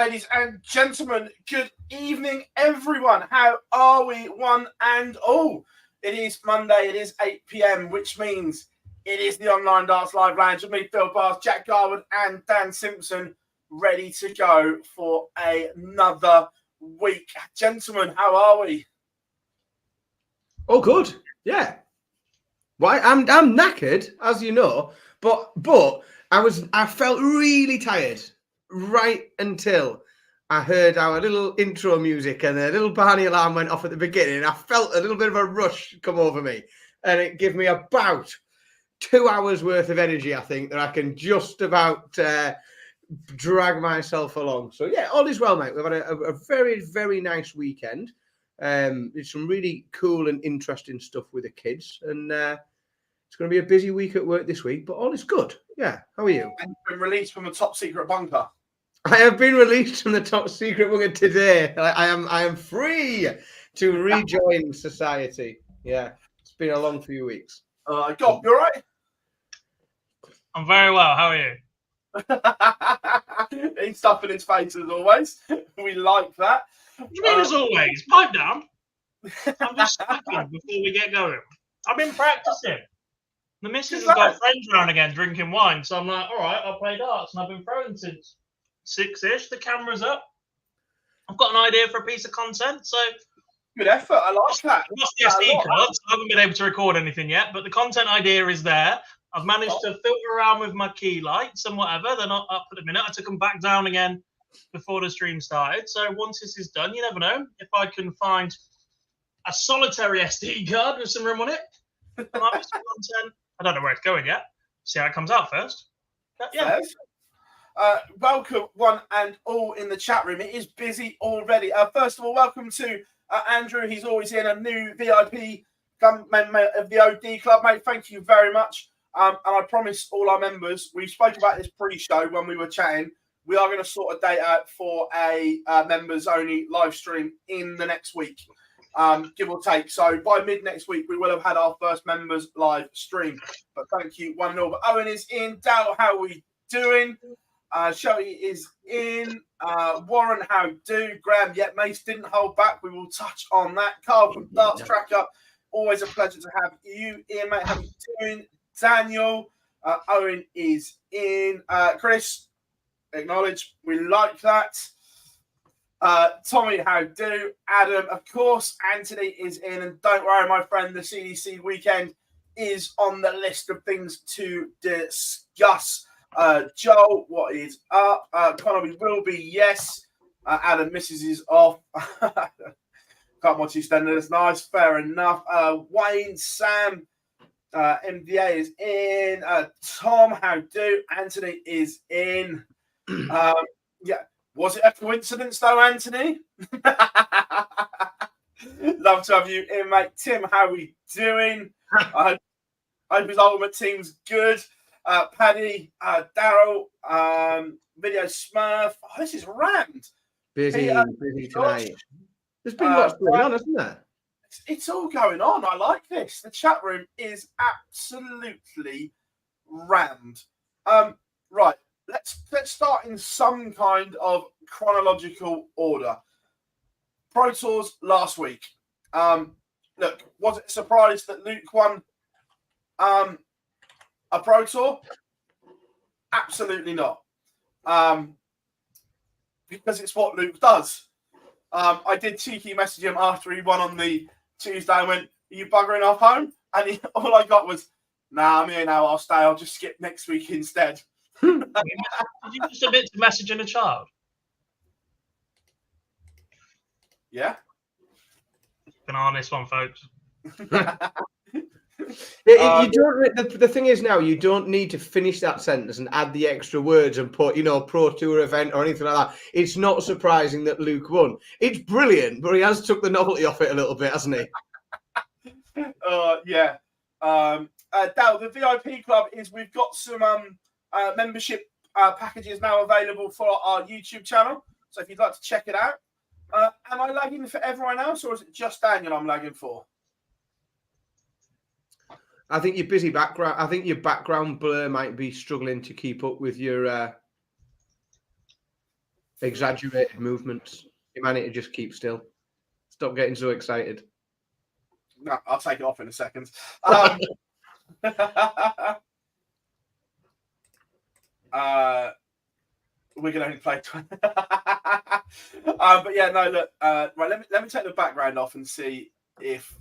ladies and gentlemen, good evening, everyone. How are we, one and all? It is Monday, it is 8 p.m, which means it is the Online Darts Live Lounge with me, Phil Barnes, Jack Garwood, and Dan Simpson, ready to go for another week. Gentlemen, how are we? Oh, good. Yeah. Why? I'm knackered, as you know, but I felt really tired right until I heard our little intro music and a little Barney alarm went off at the beginning. I felt a little bit of a rush come over me, and it gave me about 2 hours worth of energy, I think, that I can just about drag myself along. So yeah, all is well, mate. We've had a very, very nice weekend. It's some really cool and interesting stuff with the kids, and it's going to be a busy week at work this week, but all is good. Yeah, how are you? And you've been released from the top secret bunker. I have been released from the top secret bunker today. I am free to rejoin society. Yeah, it's been a long few weeks. God, you all right? I'm very well. How are you? He's stuffing his face as always. We like that. What do you mean as always? Pipe down. I'm just stuffing before we get going. I've been practicing. The missus has got friends around again drinking wine, so I'm like, all right, I'll play darts. And I've been throwing since 6-ish. The camera's up. I've got an idea for a piece of content, so good effort. I like that. I've lost the SD card, so I haven't been able to record anything yet, but the content idea is there. I've managed to filter around with my key lights and whatever. They're not up at the minute. I took them back down again before the stream started. So once this is done, you never know. If I can find a solitary SD card with some room on it, there might be some content. I don't know where it's going yet. See how it comes out first. But yeah. Welcome, one and all in the chat room. It is busy already. First of all, welcome to Andrew. He's always in a new VIP member of the OD Club, mate. Thank you very much. And I promise all our members, we spoke about this pre-show when we were chatting. We are going to sort a date out for a members-only live stream in the next week, give or take. So by mid next week, we will have had our first members live stream. But thank you, one and all. But Owen is in. Dal, how are we doing? Shelly is in. Warren, how do? Graham, yet Mace didn't hold back. We will touch on that. Carl from Darts Tracker, always a pleasure to have you in, mate. How are you doing? Daniel, Owen is in. Chris, acknowledge, we like that. Tommy, how do? Adam, of course. Anthony is in. And don't worry, my friend, the CDC weekend is on the list of things to discuss. Joel, what is up? Connor, we will be, yes. Adam, Mrs. is off. Can't watch EastEnders. Nice, fair enough. Wayne, Sam, MVA is in. Tom, how do? Anthony is in. Yeah. Was it a coincidence, though, Anthony? Love to have you in, mate. Tim, how are we doing? I hope his ultimate team's good. Paddy, Daryl, Video Smurf. Oh, this is rammed. Busy tonight. There's been lots going on, hasn't there? It's all going on. I like this. The chat room is absolutely rammed. Right. Let's start in some kind of chronological order. Pro Tours last week. Look, was it a surprise that Luke won a Pro Tour? Absolutely not. Because it's what Luke does. I did cheeky message him after he won on the Tuesday. I went, "Are you buggering off home?" And all I got was, "Nah, I'm here now. I'll stay. I'll just skip next week instead." Did you just admit to messaging a child? Yeah. Been on this one, folks. You don't. The thing is now, you don't need to finish that sentence and add the extra words and put, Pro Tour event or anything like that. It's not surprising that Luke won. It's brilliant, but he has took the novelty off it a little bit, hasn't he? Yeah. Dal, the VIP club is we've got some membership packages now available for our YouTube channel. So if you'd like to check it out, am I lagging for everyone else, or is it just Daniel I'm lagging for? I think your busy background. I think your background blur might be struggling to keep up with your exaggerated movements. You might need to just keep still. Stop getting so excited. No, I'll take it off in a second. We can only play 20. But yeah, no, look. Right, let me take the background off and see if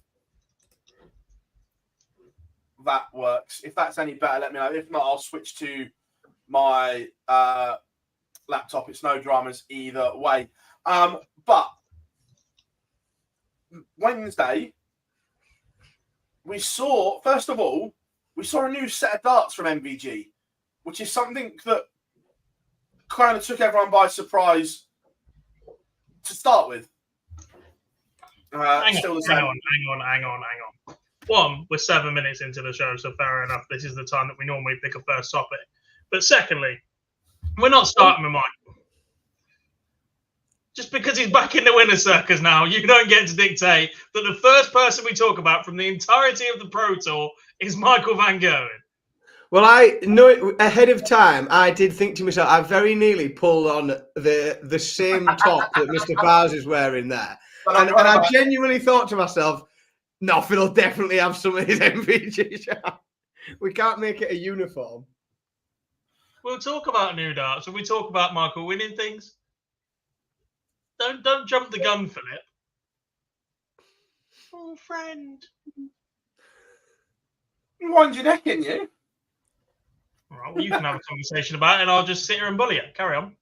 that works. If that's any better, let me know. If not, I'll switch to my laptop. It's no dramas either way. But Wednesday, we saw, first of all, a new set of darts from MvG, which is something that kind of took everyone by surprise to start with. Hang on. One, we're 7 minutes into the show, so fair enough. This is the time that we normally pick a first topic. But secondly, we're not starting with Michael. Just because he's back in the winner's circus now, you don't get to dictate that the first person we talk about from the entirety of the Pro Tour is Michael van Gerwen. Well, I know ahead of time, I did think to myself, I very nearly pulled on the same top that Mr. Bars is wearing there. And I genuinely thought to myself, no, Phil will definitely have some of his MvG shirt. We can't make it a uniform. We'll talk about new darts when we talk about Michael winning things. Don't jump the gun, Philip. Oh, friend. Wind your neck in, you. All right, well, you can have a conversation about it, and I'll just sit here and bully it. Carry on.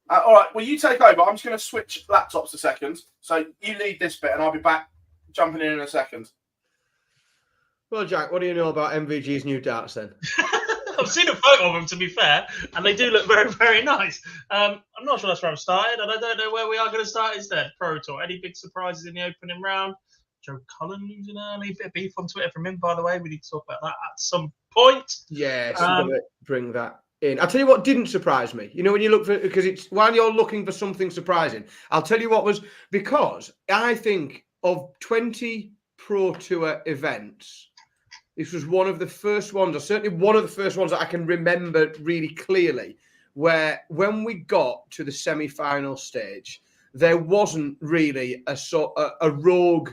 All right, well, you take over. I'm just going to switch laptops a second. So you lead this bit, and I'll be back jumping in a second. Well, Jack, what do you know about MvG's new darts then? I've seen a photo of them, to be fair, and they do look very, very nice. I'm not sure that's where I've started, and I don't know where we are going to start instead. Pro Tour. Any big surprises in the opening round? Joe Cullen losing early. Bit of beef on Twitter from him, by the way. We need to talk about that at some point. Yes, I'm going to bring that in. I'll tell you what didn't surprise me. You know, when you look for, because it's while you're looking for something surprising, I'll tell you what was, because I think of 20 Pro Tour events, this was one of the first ones, or certainly one of the first ones that I can remember really clearly, where when we got to the semi-final stage, there wasn't really a rogue,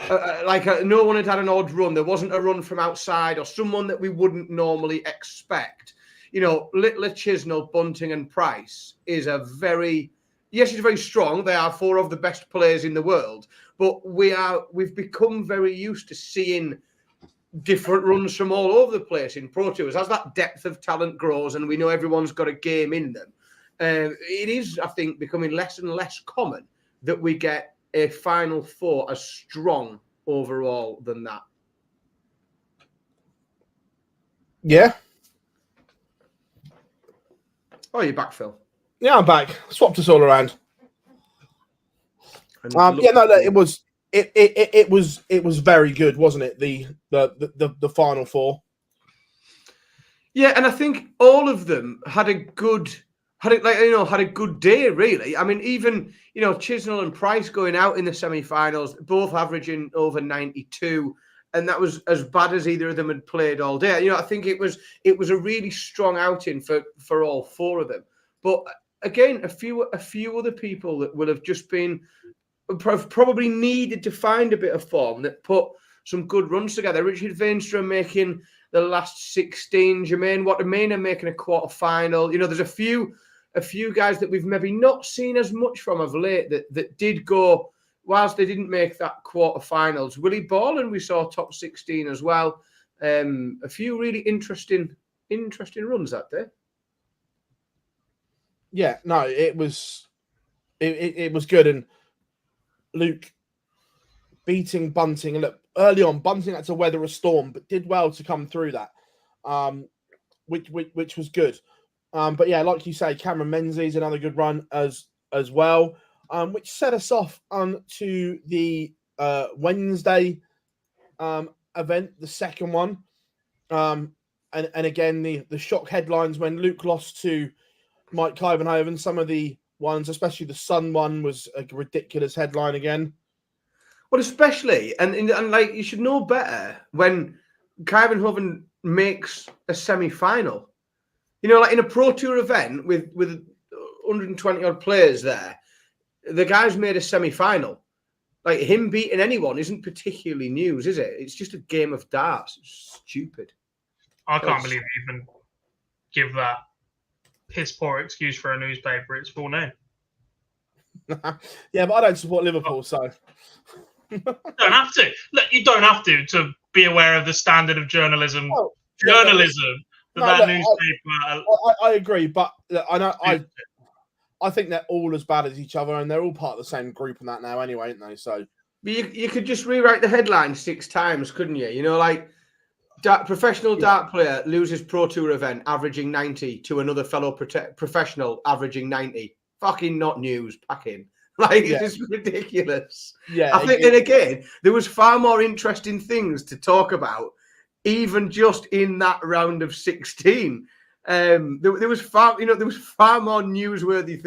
no one had an odd run. There wasn't a run from outside or someone that we wouldn't normally expect. You know, Littler, Chisnell, Bunting and Price is a very, yes, it's very strong. They are four of the best players in the world, but we've become very used to seeing different runs from all over the place in Pro Tours. As that depth of talent grows and we know everyone's got a game in them, it is, I think, becoming less and less common that we get a Final Four as strong overall than that. Yeah. Oh, you're back, Phil. Yeah, I'm back. Swapped us all around. It was very good, wasn't it? The Final Four. Yeah, and I think all of them had a good day, really. I mean, even, you know, Chisnell and Price going out in the semi-finals, both averaging over 92, and that was as bad as either of them had played all day. You know, I think it was a really strong outing for all four of them. But again, a few other people that will have just been probably needed to find a bit of form that put some good runs together. Richard Veenstra making the last 16, Jermaine Wattermain making a quarter final. You know, there's a few guys that we've maybe not seen as much from of late that did go, whilst they didn't make that quarterfinals. Willie Borland, we saw top 16 as well. A few really interesting runs that day. Yeah, no, it was good. And Luke beating Bunting, and look, early on, Bunting had to weather a storm, but did well to come through that, which was good. But yeah, like you say, Cameron Menzies, another good run as well, which set us off to the Wednesday event, the second one. And again, the shock headlines when Luke lost to Mike Kuyvenhoven. Some of the ones, especially the Sun one, was a ridiculous headline again. Well, especially, and like, you should know better when Kuyvenhoven makes a semi-final. You know, like in a Pro Tour event with 120 odd players there. The guy's made a semi-final. Like, him beating anyone isn't particularly news, is it? It's just a game of darts. It's stupid. I can't believe you even give that piss poor excuse for a newspaper its full name. Yeah, but I don't support Liverpool, so You don't have to. Look, you don't have to be aware of the standard of journalism. Oh, Journalism no, that look, newspaper. I agree, but look, I think they're all as bad as each other, and they're all part of the same group and that now, anyway, aren't they? So you could just rewrite the headline 6 times, couldn't you? You know, like professional dart player loses Pro Tour event averaging 90 to another fellow professional averaging 90. Fucking not news. Packing. Like, it's just ridiculous. Yeah, I think then again, there was far more interesting things to talk about, even just in that round of 16. There was far more newsworthy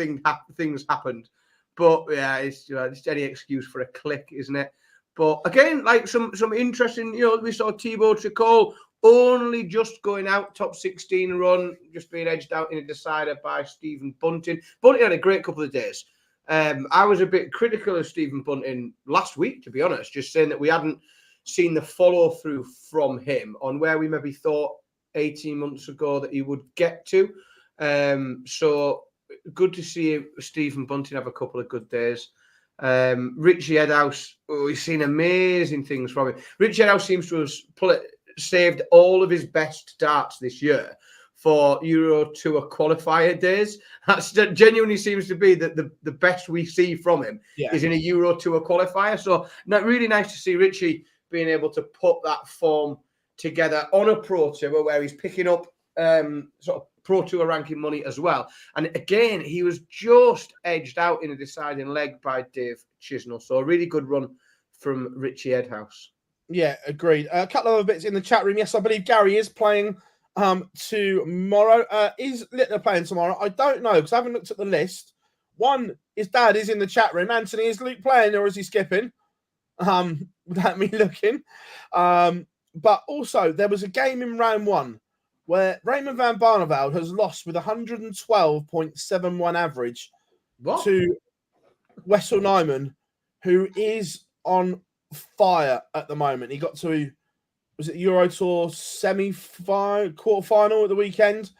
things happened. But yeah, it's just any excuse for a click, isn't it? But again, like some interesting, we saw Thibaut Tricol only just going out top 16 run, just being edged out in a decider by Stephen Bunting. Bunting had a great couple of days. I was a bit critical of Stephen Bunting last week, to be honest, just saying that we hadn't seen the follow through from him on where we maybe thought 18 months ago that he would get to. So good to see Stephen Bunting have a couple of good days. Richie Edhouse, we've seen amazing things from him. Richie Edhouse seems to have saved all of his best darts this year for Euro Tour qualifier days. That genuinely seems to be the best we see from him is in a Euro Tour qualifier. So really nice to see Richie being able to put that form together on a Pro Tour where he's picking up sort of Pro Tour ranking money as well. And again, he was just edged out in a deciding leg by Dave Chisnell. So a really good run from Richie Edhouse. Yeah, agreed. A couple of other bits in the chat room. Yes, I believe Gary is playing tomorrow. Is Littler playing tomorrow? I don't know because I haven't looked at the list. One, his dad is in the chat room. Anthony, is Luke playing or is he skipping? Without me looking. But also, there was a game in round 1 where Raymond van Barneveld has lost with 112.71 average to Wessel Nyman, who is on fire at the moment. He got to, was it Euro Tour quarterfinal at the weekend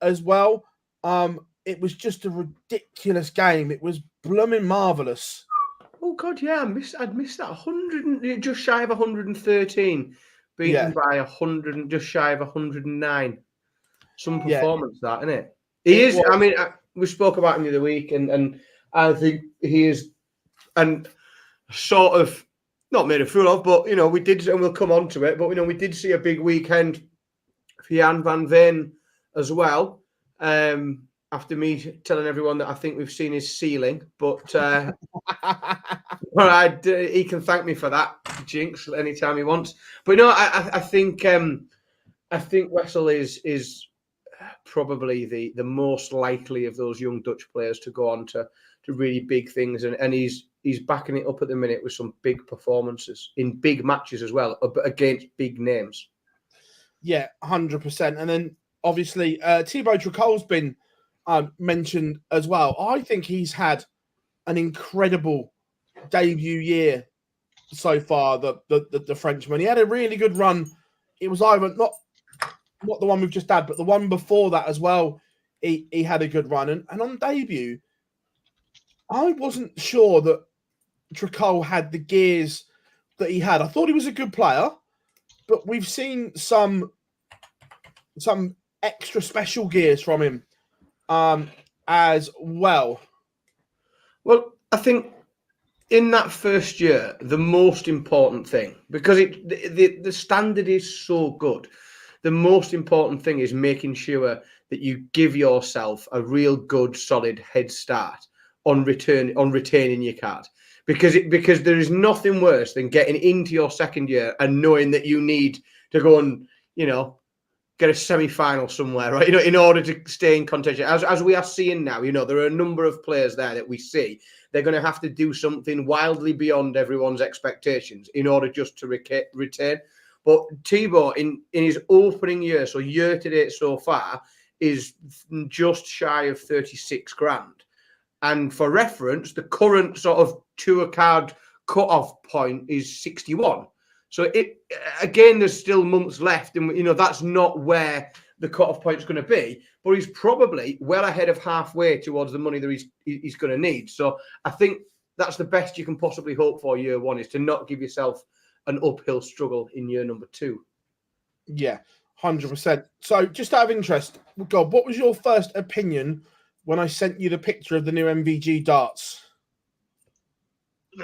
as well. It was just a ridiculous game. It was blooming marvellous. Oh God, yeah, I'd missed that 100, just shy of 113, beaten by 100, just shy of 109. Some performance, that, isn't it? He is. I mean, we spoke about him the other week, and I think he is, and sort of not made a fool of, but we did, and we'll come on to it. But we did see a big weekend for Jan van Veen as well. After me telling everyone that I think we've seen his ceiling, but all right, he can thank me for that, Jinx, anytime he wants. But I think Wessel is probably the most likely of those young Dutch players to go on to really big things, and he's backing it up at the minute with some big performances in big matches as well, against big names. Yeah, 100%. And then obviously Thibaut Tricol's been mentioned as well. I think he's had an incredible debut year so far. The Frenchman, he had a really good run. It was either not the one we've just had, but the one before that as well. He had a good run, and on debut, I wasn't sure that Tricol had the gears that he had. I thought he was a good player, but we've seen some extra special gears from him as well. Well, I think in that first year, the most important thing, because the standard is so good, the most important thing is making sure that you give yourself a real good, solid head start on retaining your card. Because there is nothing worse than getting into your second year and knowing that you need to go and, get a semi-final somewhere, right? In order to stay in contention. As we are seeing now, there are a number of players there that we see. They're going to have to do something wildly beyond everyone's expectations in order just to retain. But Thibaut, in his opening year, so year to date so far, is just shy of 36 grand. And for reference, the current sort of tour card cut-off point is 61. So again, there's still months left, and that's not where the cut-off point is going to be. But he's probably well ahead of halfway towards the money that he's going to need. So I think that's the best you can possibly hope for year one, is to not give yourself an uphill struggle in year number 2. Yeah, 100%. So just out of interest, God, what was your first opinion when I sent you the picture of the new MvG darts?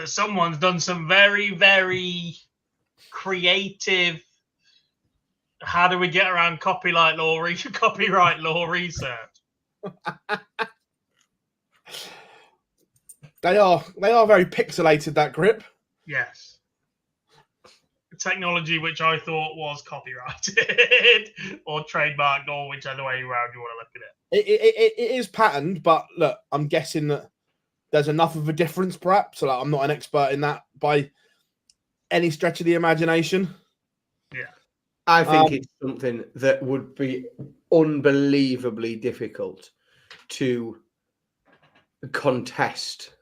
Someone's done some very, very creative, how do we get around copyright law research. They are very pixelated, that grip. Yes. Technology which I thought was copyrighted or trademarked, or whichever way around you want to look at it. It is patterned, but look, I'm guessing that there's enough of a difference, perhaps. So I'm not an expert in that by any stretch of the imagination. Yeah. I think it's something that would be unbelievably difficult to contest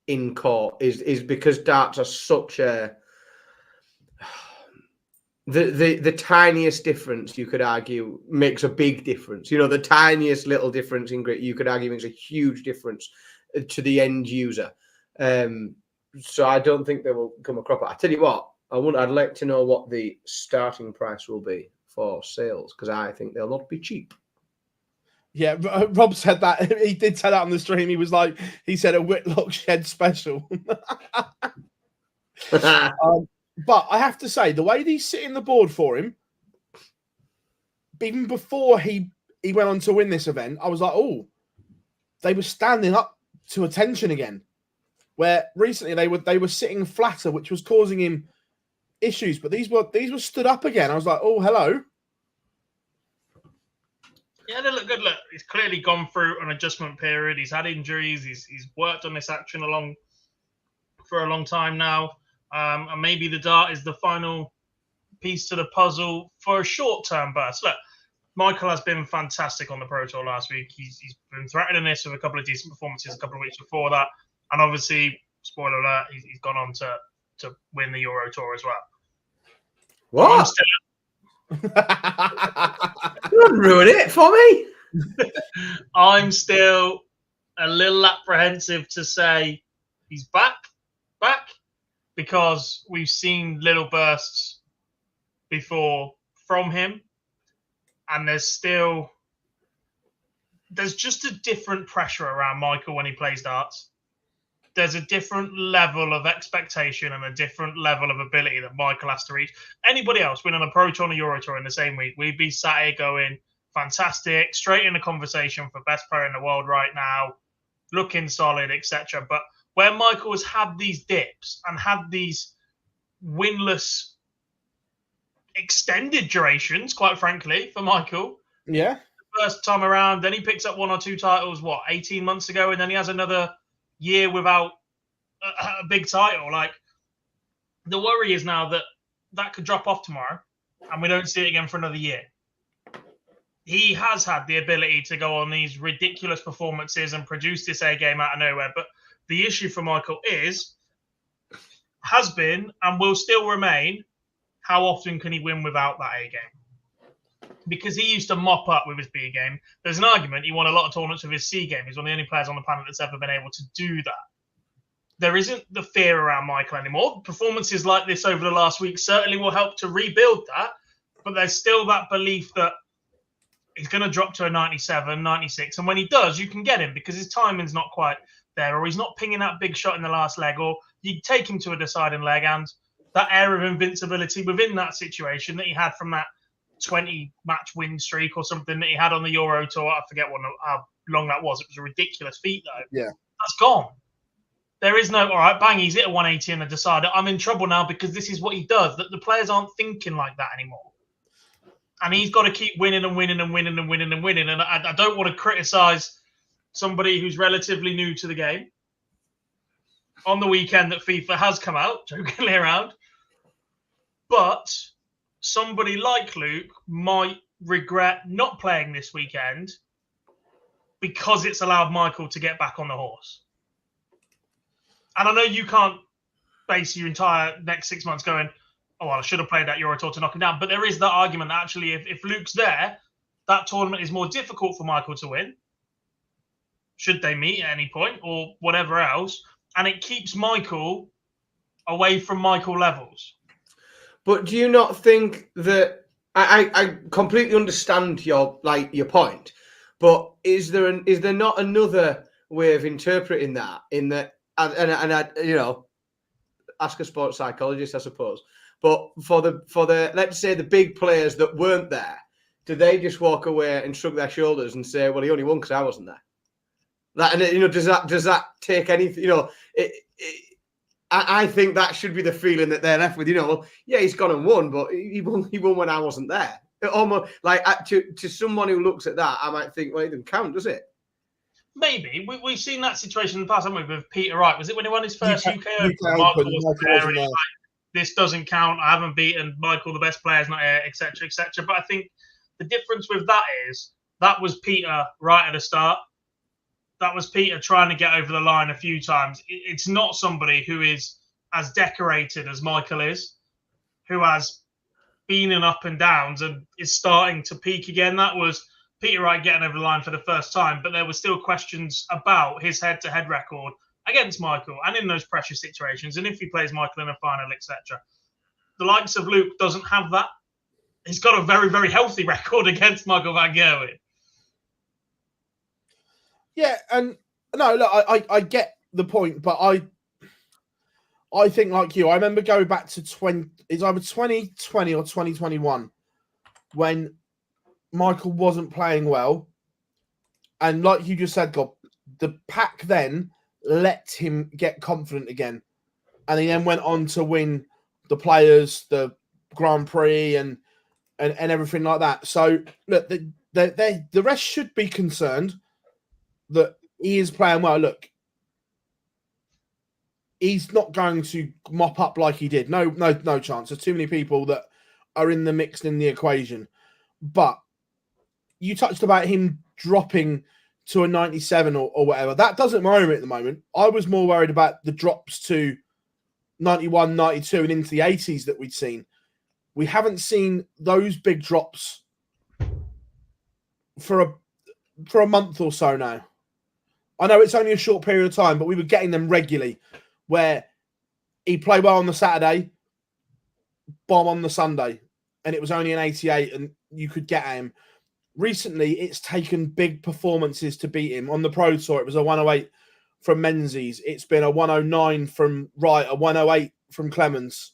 in court, is because darts are such a the tiniest difference, you could argue, makes a big difference. The tiniest little difference in grit, you could argue, makes a huge difference to the end user. So I don't think they will come across. I tell you what, I'd like to know what the starting price will be for sales, because I think they'll not be cheap. Yeah, Rob said that. He did say that on the stream. He said a Whitlock Shed special. But I have to say, the way he's sitting the board for him, even before he went on to win this event, I was like, oh, they were standing up to attention again. Where recently they were sitting flatter, which was causing him issues. But these were stood up again. I was like, oh, hello. Yeah, they look good. Look, he's clearly gone through an adjustment period. He's had injuries. He's worked on this action for a long time now. And maybe the dart is the final piece to the puzzle for a short-term burst. Look, Michael has been fantastic on the Pro Tour last week. He's been threatening this with a couple of decent performances a couple of weeks before that. And obviously, spoiler alert, he's gone on to win the Euro Tour as well. What? Don't ruin it for me. I'm still a little apprehensive to say he's back, because we've seen little bursts before from him, and there's just a different pressure around Michael when he plays darts. There's a different level of expectation and a different level of ability that Michael has to reach. Anybody else winning a Pro Tour and a Euro Tour in the same week, we'd be sat here going, fantastic, straight in the conversation for best player in the world right now, looking solid, etc. But where Michael has had these dips and had these winless extended durations, quite frankly, for Michael. Yeah. First time around, then he picks up 1 or 2 titles, 18 months ago, and then he has another year without a big title. Like, the worry is now that could drop off tomorrow and we don't see it again for another year. He has had the ability to go on these ridiculous performances and produce this A game out of nowhere. But the issue for Michael has been and will still remain, how often can he win without that A game? Because he used to mop up with his B game. There's an argument he won a lot of tournaments with his C game. He's one of the only players on the planet that's ever been able to do that. There isn't the fear around Michael anymore. Performances like this over the last week certainly will help to rebuild that. But there's still that belief that he's going to drop to a 97, 96. And when he does, you can get him because his timing's not quite there, or he's not pinging that big shot in the last leg, or you take him to a deciding leg, and that air of invincibility within that situation that he had from that 20-match win streak or something that he had on the Euro Tour. I forget how long that was. It was a ridiculous feat, though. Yeah. That's gone. There is no, all right, bang, he's hit a 180 and a decider. I'm in trouble now because this is what he does. That the players aren't thinking like that anymore. And he's got to keep winning and winning and winning and winning and winning. And I don't want to criticize somebody who's relatively new to the game. On the weekend that FIFA has come out, jokingly around. But somebody like Luke might regret not playing this weekend because it's allowed Michael to get back on the horse. And I know you can't base your entire next 6 months going, oh, well, I should have played that Euro Tour to knock him down. But there is that argument that actually, if Luke's there, that tournament is more difficult for Michael to win, should they meet at any point or whatever else. And it keeps Michael away from Michael levels. But do you not think that I completely understand your point, but is there not another way of interpreting that? In that, and I, you know, ask a sports psychologist, I suppose. But for the let's say the big players that weren't there, do they just walk away and shrug their shoulders and say, "Well, he only won because I wasn't there"? That, and you know, does that take anything? You know, I think that should be the feeling that they're left with. You know, well, yeah, he's gone and won, but he won when I wasn't there. It almost like to someone who looks at that, I might think, well, it doesn't count, does it? Maybe. We've seen that situation in the past, haven't we, with Peter Wright? Was it when he won his first UK Open? Michael Was there, and he's like, this doesn't count. I haven't beaten Michael. The best player's not here, etc., etc. But I think the difference with that is that was Peter right at the start. That was Peter trying to get over the line a few times. It's not somebody who is as decorated as Michael is, who has been in up and downs and is starting to peak again. That was Peter Wright getting over the line for the first time, but there were still questions about his head-to-head record against Michael and in those pressure situations, and if he plays Michael in a final, etc. The likes of Luke doesn't have that. He's got a very, very healthy record against Michael van Gerwen. Yeah, and no, look, I get the point, but I think like you, I remember going back to it's either 2020 or 2021 when Michael wasn't playing well, and like you just said, God, the pack then let him get confident again, and he then went on to win the Players, the Grand Prix, and everything like that. So look, the rest should be concerned that he is playing well. Look, he's not going to mop up like he did. No chance. There's too many people that are in the mix in the equation. But you touched about him dropping to a 97 or whatever. That doesn't worry me at the moment. I was more worried about the drops to 91, 92 and into the 80s that we'd seen. We haven't seen those big drops for a month or so now. I know it's only a short period of time, but we were getting them regularly where he played well on the Saturday, bomb on the Sunday, and it was only an 88 and you could get at him. Recently, it's taken big performances to beat him. On the Pro Tour, it was a 108 from Menzies. It's been a 109 from Wright, a 108 from Clemens.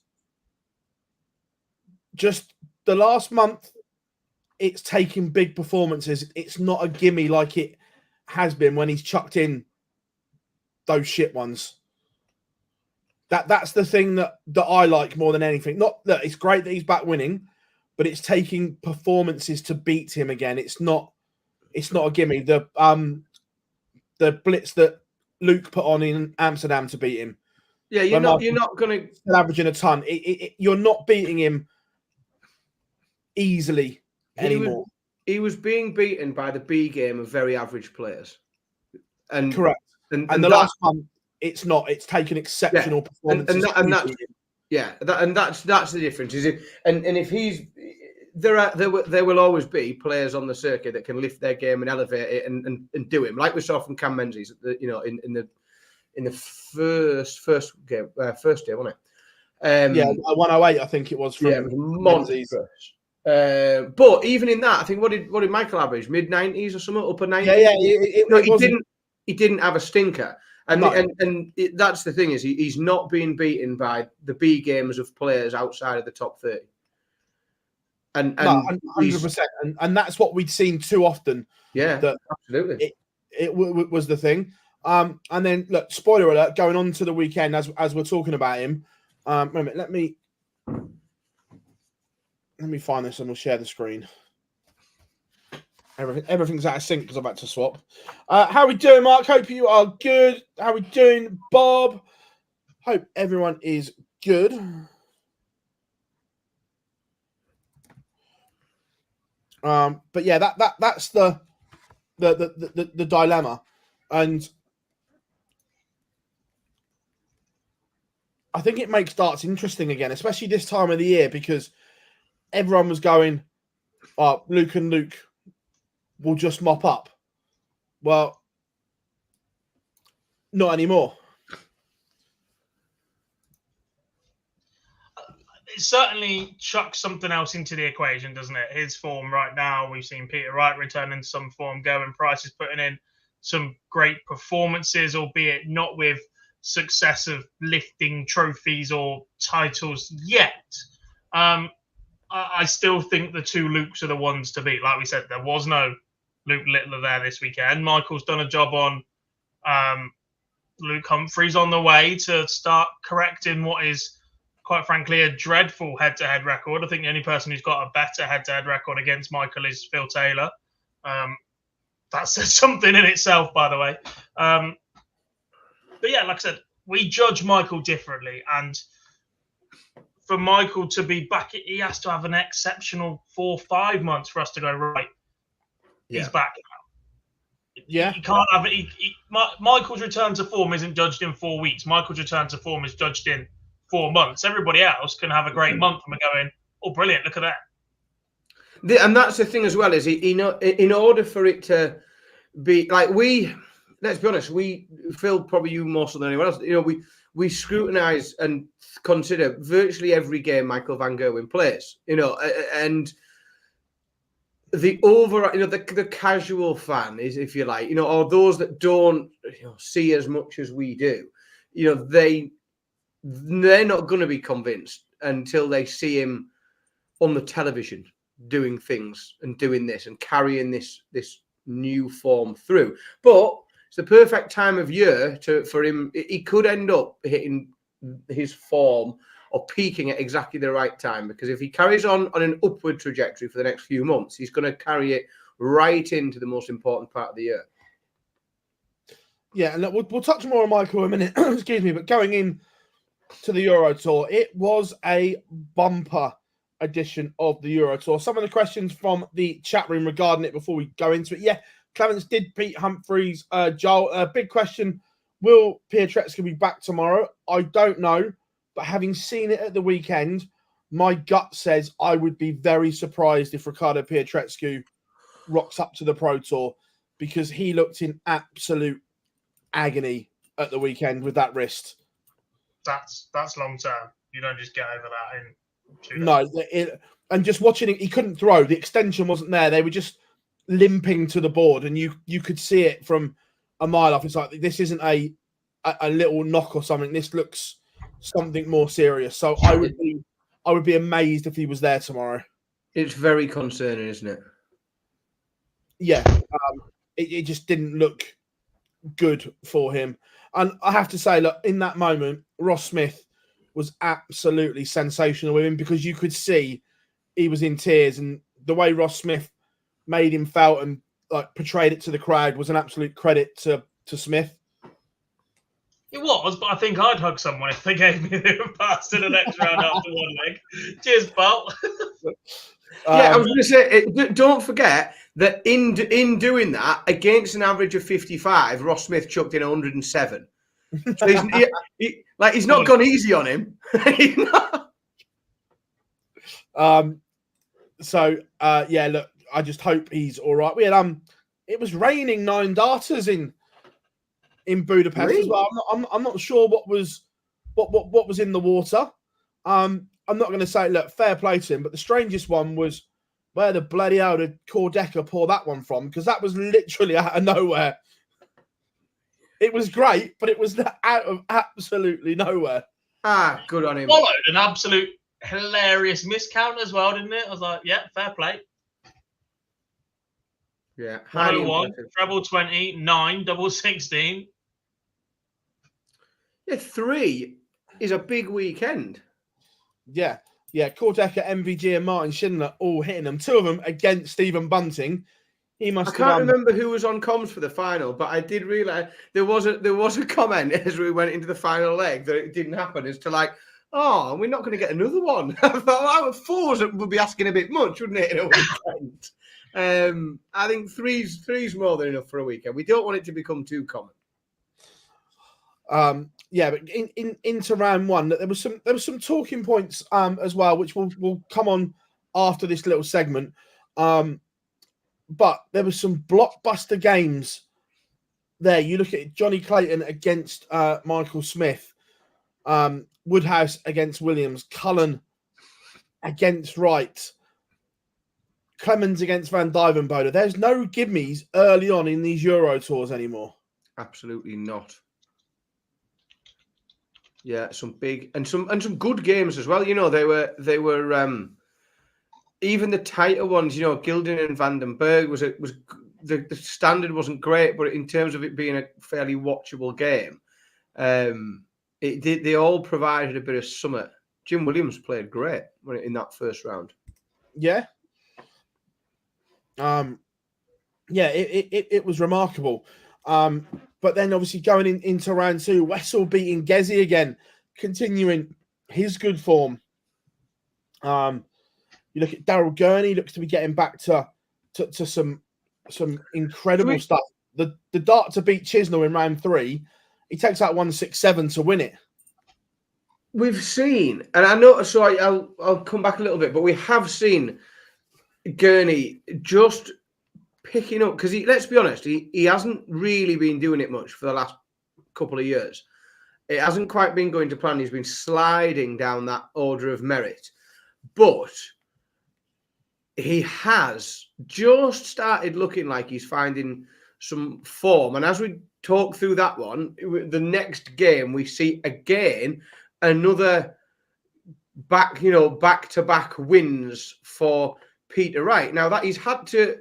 Just the last month, it's taken big performances. It's not a gimme like it has been when he's chucked in those shit ones. That's the thing that I like more than anything. Not that it's great that he's back winning, but it's taking performances to beat him again. It's not a gimme. The blitz that Luke put on in Amsterdam to beat him. Yeah, you're not going to averaging a ton. You're not beating him easily anymore. He was being beaten by the B game of very average players. And correct. And the last one, it's not. It's taken exceptional performances. That's the difference. Is it? And if he's there will always be players on the circuit that can lift their game and elevate it and do him, like we saw from Cam Menzies. In the first game, wasn't it? 108, I think it was from Menzies. But even in that, I think what did Michael average? Mid-90s or something, upper 90s? Yeah. He didn't have a stinker, and that's the thing, is he's not being beaten by the B games of players outside of the top 30. And 100%, and that's what we'd seen too often. Yeah, absolutely. It was the thing. And then look, spoiler alert, going on to the weekend as we're talking about him. Wait a minute, let me find this and we'll share the screen. Everything's out of sync because I'm about to swap. How are we doing, Mark? Hope you are good. How are we doing, Bob? Hope everyone is good. But yeah, that's the dilemma, and I think it makes darts interesting again, especially this time of the year, because everyone was going, "Oh, Luke and Luke will just mop up." Well, not anymore. It certainly chucks something else into the equation, doesn't it? His form right now, we've seen Peter Wright returning some form, going. Price is putting in some great performances, albeit not with successive lifting trophies or titles yet. I still think the two Lukes are the ones to beat. Like we said, there was no Luke Littler there this weekend. Michael's done a job on Luke Humphreys on the way to start correcting what is, quite frankly, a dreadful head-to-head record. I think the only person who's got a better head-to-head record against Michael is Phil Taylor. That says something in itself, by the way. But yeah, like I said, we judge Michael differently. And for Michael to be back, he has to have an exceptional 4-5 months for us to go, right, he's back now. Yeah. He can't have it. Michael's return to form isn't judged in 4 weeks. Michael's return to form is judged in 4 months. Everybody else can have a great month and we're going, oh, brilliant, look at that. And that's the thing as well, is in order for it to be like, let's be honest, Phil, probably you more so than anyone else, we scrutinise and consider virtually every game Michael Van Gerwen plays, and the the casual fan is, if you like, or those that don't see as much as we do, they're not going to be convinced until they see him on the television doing things and doing this and carrying this new form through. But it's the perfect time of year for him. He could end up hitting his form or peaking at exactly the right time, because if he carries on an upward trajectory for the next few months, he's going to carry it right into the most important part of the year. Yeah, and we'll touch more on Michael in a minute. Excuse me, but going in to the Euro Tour, it was a bumper edition of the Euro Tour. Some of the questions from the chat room regarding it before we go into it. Yeah, Clarence did beat Humphreys. Joel, big question: will Pietreczka be back tomorrow? I don't know, but having seen it at the weekend, my gut says I would be very surprised if Ricardo Pietreczka rocks up to the Pro Tour, because he looked in absolute agony at the weekend with that wrist. That's long term. You don't just get over that in 2 days. No, and just watching it, he couldn't throw. The extension wasn't there. They were just limping to the board, and you could see it from a mile off. It's like, this isn't a little knock or something. This looks something more serious. So I would be amazed if he was there tomorrow. It's very concerning, isn't it? Yeah, it just didn't look good for him. And I have to say, look, in that moment, Ross Smith was absolutely sensational with him, because you could see he was in tears, and the way Ross Smith made him felt and portrayed it to the crowd was an absolute credit to Smith. It was, but I think I'd hug someone if they gave me the pass to the next round after one leg. Cheers, pal. Yeah, I was going to say, don't forget that in doing that, against an average of 55, Ross Smith chucked in 107. So he's not gone easy on him. Yeah, look, I just hope he's all right. We had it was raining 9 darters in Budapest as well. I'm not sure what was in the water. I'm not going to say, look, fair play to him, but the strangest one was, where the bloody hell did Cordeka pour that one from? Because that was literally out of nowhere. It was great, but it was out of absolutely nowhere. Good on him. Followed an absolute hilarious miscount as well, didn't it? I was like, yeah, fair play. Yeah. 101, treble 20, 9, double 16. Yeah, 3 is a big weekend. Yeah. Cordeka, MvG, and Martin Schindler all hitting them. 2 of them against Stephen Bunting. I can't remember who was on comms for the final, but I did realise there was a comment as we went into the final leg that it didn't happen. As to we're not going to get another one. I thought 4s would be asking a bit much, wouldn't it, in a weekend? I think three's more than enough for a weekend. We don't want it to become too common. Yeah, but into round one, there was some talking points as well, which will come on after this little segment. But there was some blockbuster games there. You look at Johnny Clayton against Michael Smith, Woodhouse against Williams, Cullen against Wright, Clemens against Van Dyvenbode. There's no gimmies early on in these Euro tours anymore. Absolutely not. Yeah, some big and some good games as well. You know, they were even the tighter ones. You know, Gilden and Vandenberg was the standard wasn't great, but in terms of it being a fairly watchable game, they all provided a bit of summer. Jim Williams played great in that first round. Yeah. Yeah, it was remarkable. But then obviously going into round two, Wessel beating Gezi again, continuing his good form. You look at Daryl Gurney, looks to be getting back to some incredible stuff. The dart to beat Chisnell in round three, he takes out 167 to win it. We've seen, and I know, so I'll come back a little bit, but we have seen Gurney just picking up, because let's be honest, he hasn't really been doing it much for the last couple of years. It hasn't quite been going to plan. He's been sliding down that order of merit, but he has just started looking like he's finding some form. And as we talk through that one, the next game we see again another back-to-back wins for Peter Wright. Now that he's had to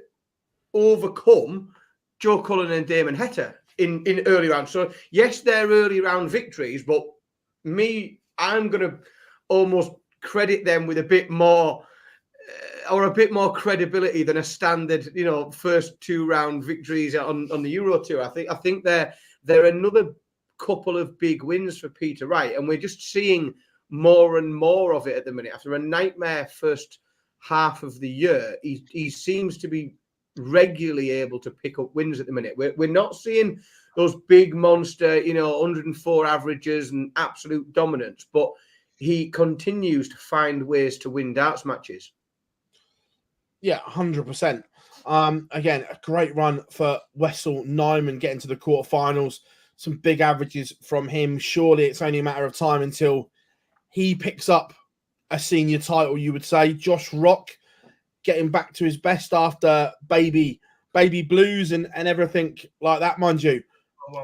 overcome Joe Cullen and Damon Heta in early rounds. So yes, they're early round victories, but I'm going to almost credit them with a bit more credibility than a standard, first 2 round victories on the Euro Tour. I think they're another couple of big wins for Peter Wright, and we're just seeing more and more of it at the minute. After a nightmare first half of the year, he seems to be regularly able to pick up wins at the minute. We're not seeing those big monster, 104 averages and absolute dominance, but he continues to find ways to win darts matches. Yeah, 100%. Again, a great run for Wessel Nyman getting to the quarterfinals. Some big averages from him. Surely it's only a matter of time until he picks up a senior title, you would say. Josh Rock getting back to his best after baby blues and everything like that, mind you.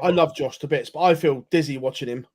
I love Josh to bits, but I feel dizzy watching him.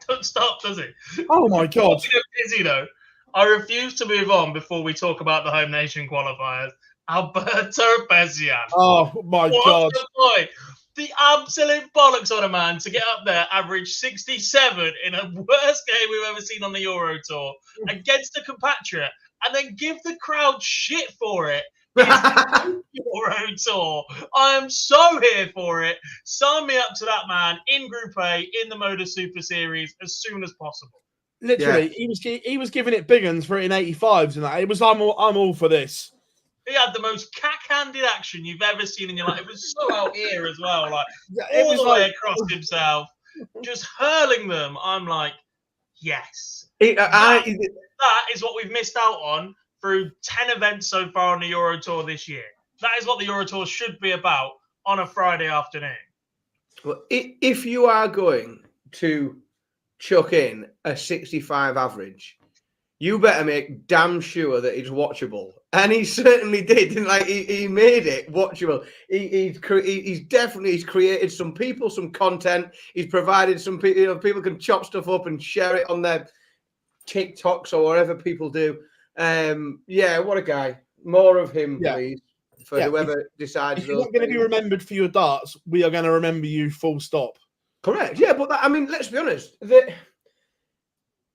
Don't stop, does he? Oh my God. Dizzy though. I refuse to move on before we talk about the home nation qualifiers. Alberto Bezian. Oh my God. Boy. The absolute bollocks on a man to get up there, average 67 in a worst game we've ever seen on the Euro Tour against a compatriot, and then give the crowd shit for it. Euro Tour. I am so here for it. Sign me up to that man in Group A in the Motor Super Series as soon as possible. Literally, yeah. he was giving it big uns for it in 85s and that. It was I'm all for this. He had the most cack-handed action you've ever seen in your life. It was so out here as well, like it all was the way across himself, just hurling them. I'm like, yes, that is what we've missed out on through 10 events so far on the Euro Tour this year. That is what the Euro Tour should be about on a Friday afternoon. Well, if you are going to chuck in a 65 average, you better make damn sure that it's watchable. And he certainly did. Like he made it watchable. He's created some people, some content. He's provided some people. People can chop stuff up and share it on their TikToks or whatever people do. Yeah, what a guy. More of him, please. For whoever decides. If you're not going to be remembered for your darts, we are going to remember you. Full stop. Correct. Yeah, but let's be honest.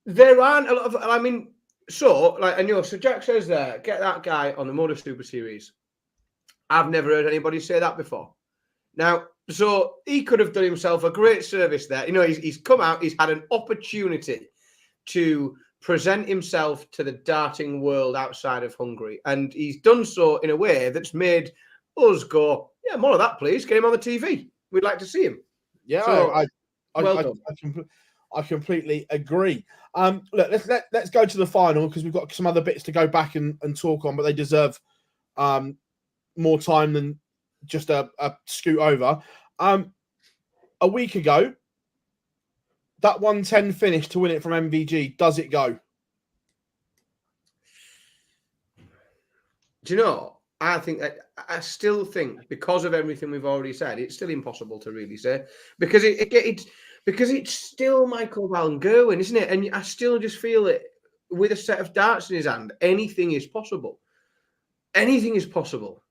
There aren't a lot of. So Jack says there, get that guy on the Motor Super Series. I've never heard anybody say that before. Now, so he could have done himself a great service there. He's come out, he's had an opportunity to present himself to the darting world outside of Hungary. And he's done so in a way that's made us go, yeah, more of that, please. Get him on the TV. We'd like to see him. Yeah, So, I completely agree. Look, let's go to the final because we've got some other bits to go back and talk on, but they deserve more time than just a scoot over. A week ago, that 110 finish to win it from MvG, does it go? Do you know? I still think because of everything we've already said, it's still impossible to really say because it's still Michael Van Gerwen, isn't it? And I still just feel it with a set of darts in his hand. Anything is possible. Anything is possible,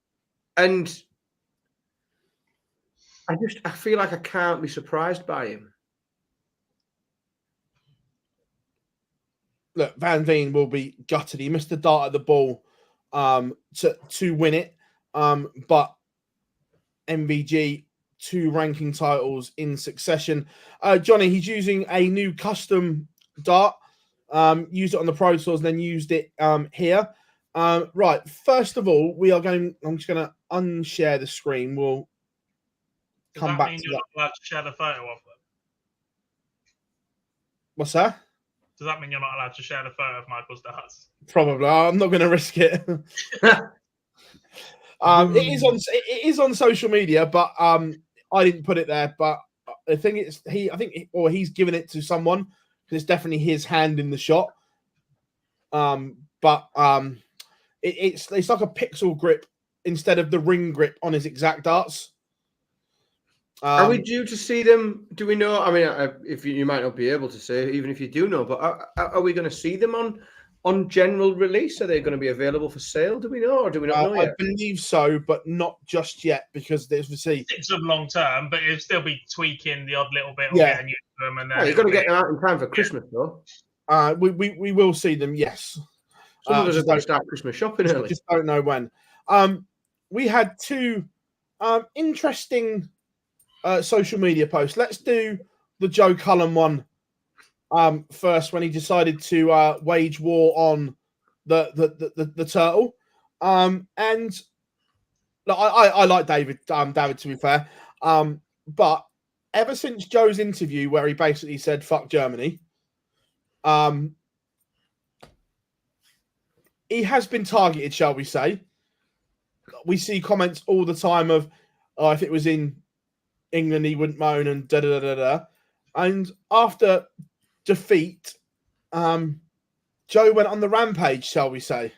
and I feel like I can't be surprised by him. Look, Van Veen will be gutted. He missed the dart at the ball to win it, but MvG 2 ranking titles in succession. Johnny, he's using a new custom dart. Used it on the Pro Tours and then used it here. Right, first of all, I'm just going to unshare the screen. We'll come back to that. You're not allowed to share the photo of them? What's that? Does that mean you're not allowed to share the photo of Michael's darts? Probably. I'm not going to risk it. It is on social media, but I didn't put it there. But I think he's given it to someone because it's definitely his hand in the shot. But it's like a pixel grip instead of the ring grip on his exact darts. Are we due to see them? Do we know? I mean, if you might not be able to say, even if you do know, but are we going to see them on general release? Are they going to be available for sale? Do we know, or do we not know yet? I believe so, but not just yet because there's it's long term, but it'll still be tweaking the odd little bit. Yeah, getting used to them, and then you've got to get them out in time for Christmas, though. We will see them. Yes, some of us are going to start Christmas shopping early. Just don't know when. We had 2 interesting social media posts. Let's do the Joe Cullen one first, when he decided to wage war on the turtle. And look, I like David, to be fair. But ever since Joe's interview where he basically said "fuck Germany," he has been targeted, shall we say. We see comments all the time of, "Oh, if it was in England, he wouldn't moan," and da da da da. And after defeat, Joe went on the rampage, shall we say?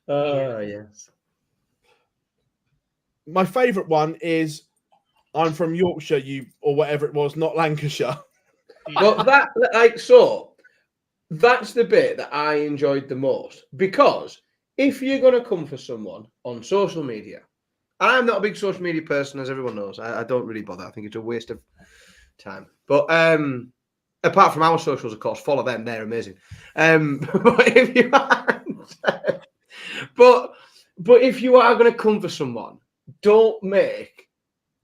Oh yes. My favourite one is, "I'm from Yorkshire, or whatever it was, not Lancashire." Well, that's the bit that I enjoyed the most, because if you're going to come for someone on social media, I'm not a big social media person, as everyone knows. I don't really bother. I think it's a waste of time. But apart from our socials, of course, follow them. They're amazing. But if you aren't, but if you are going to come for someone, don't make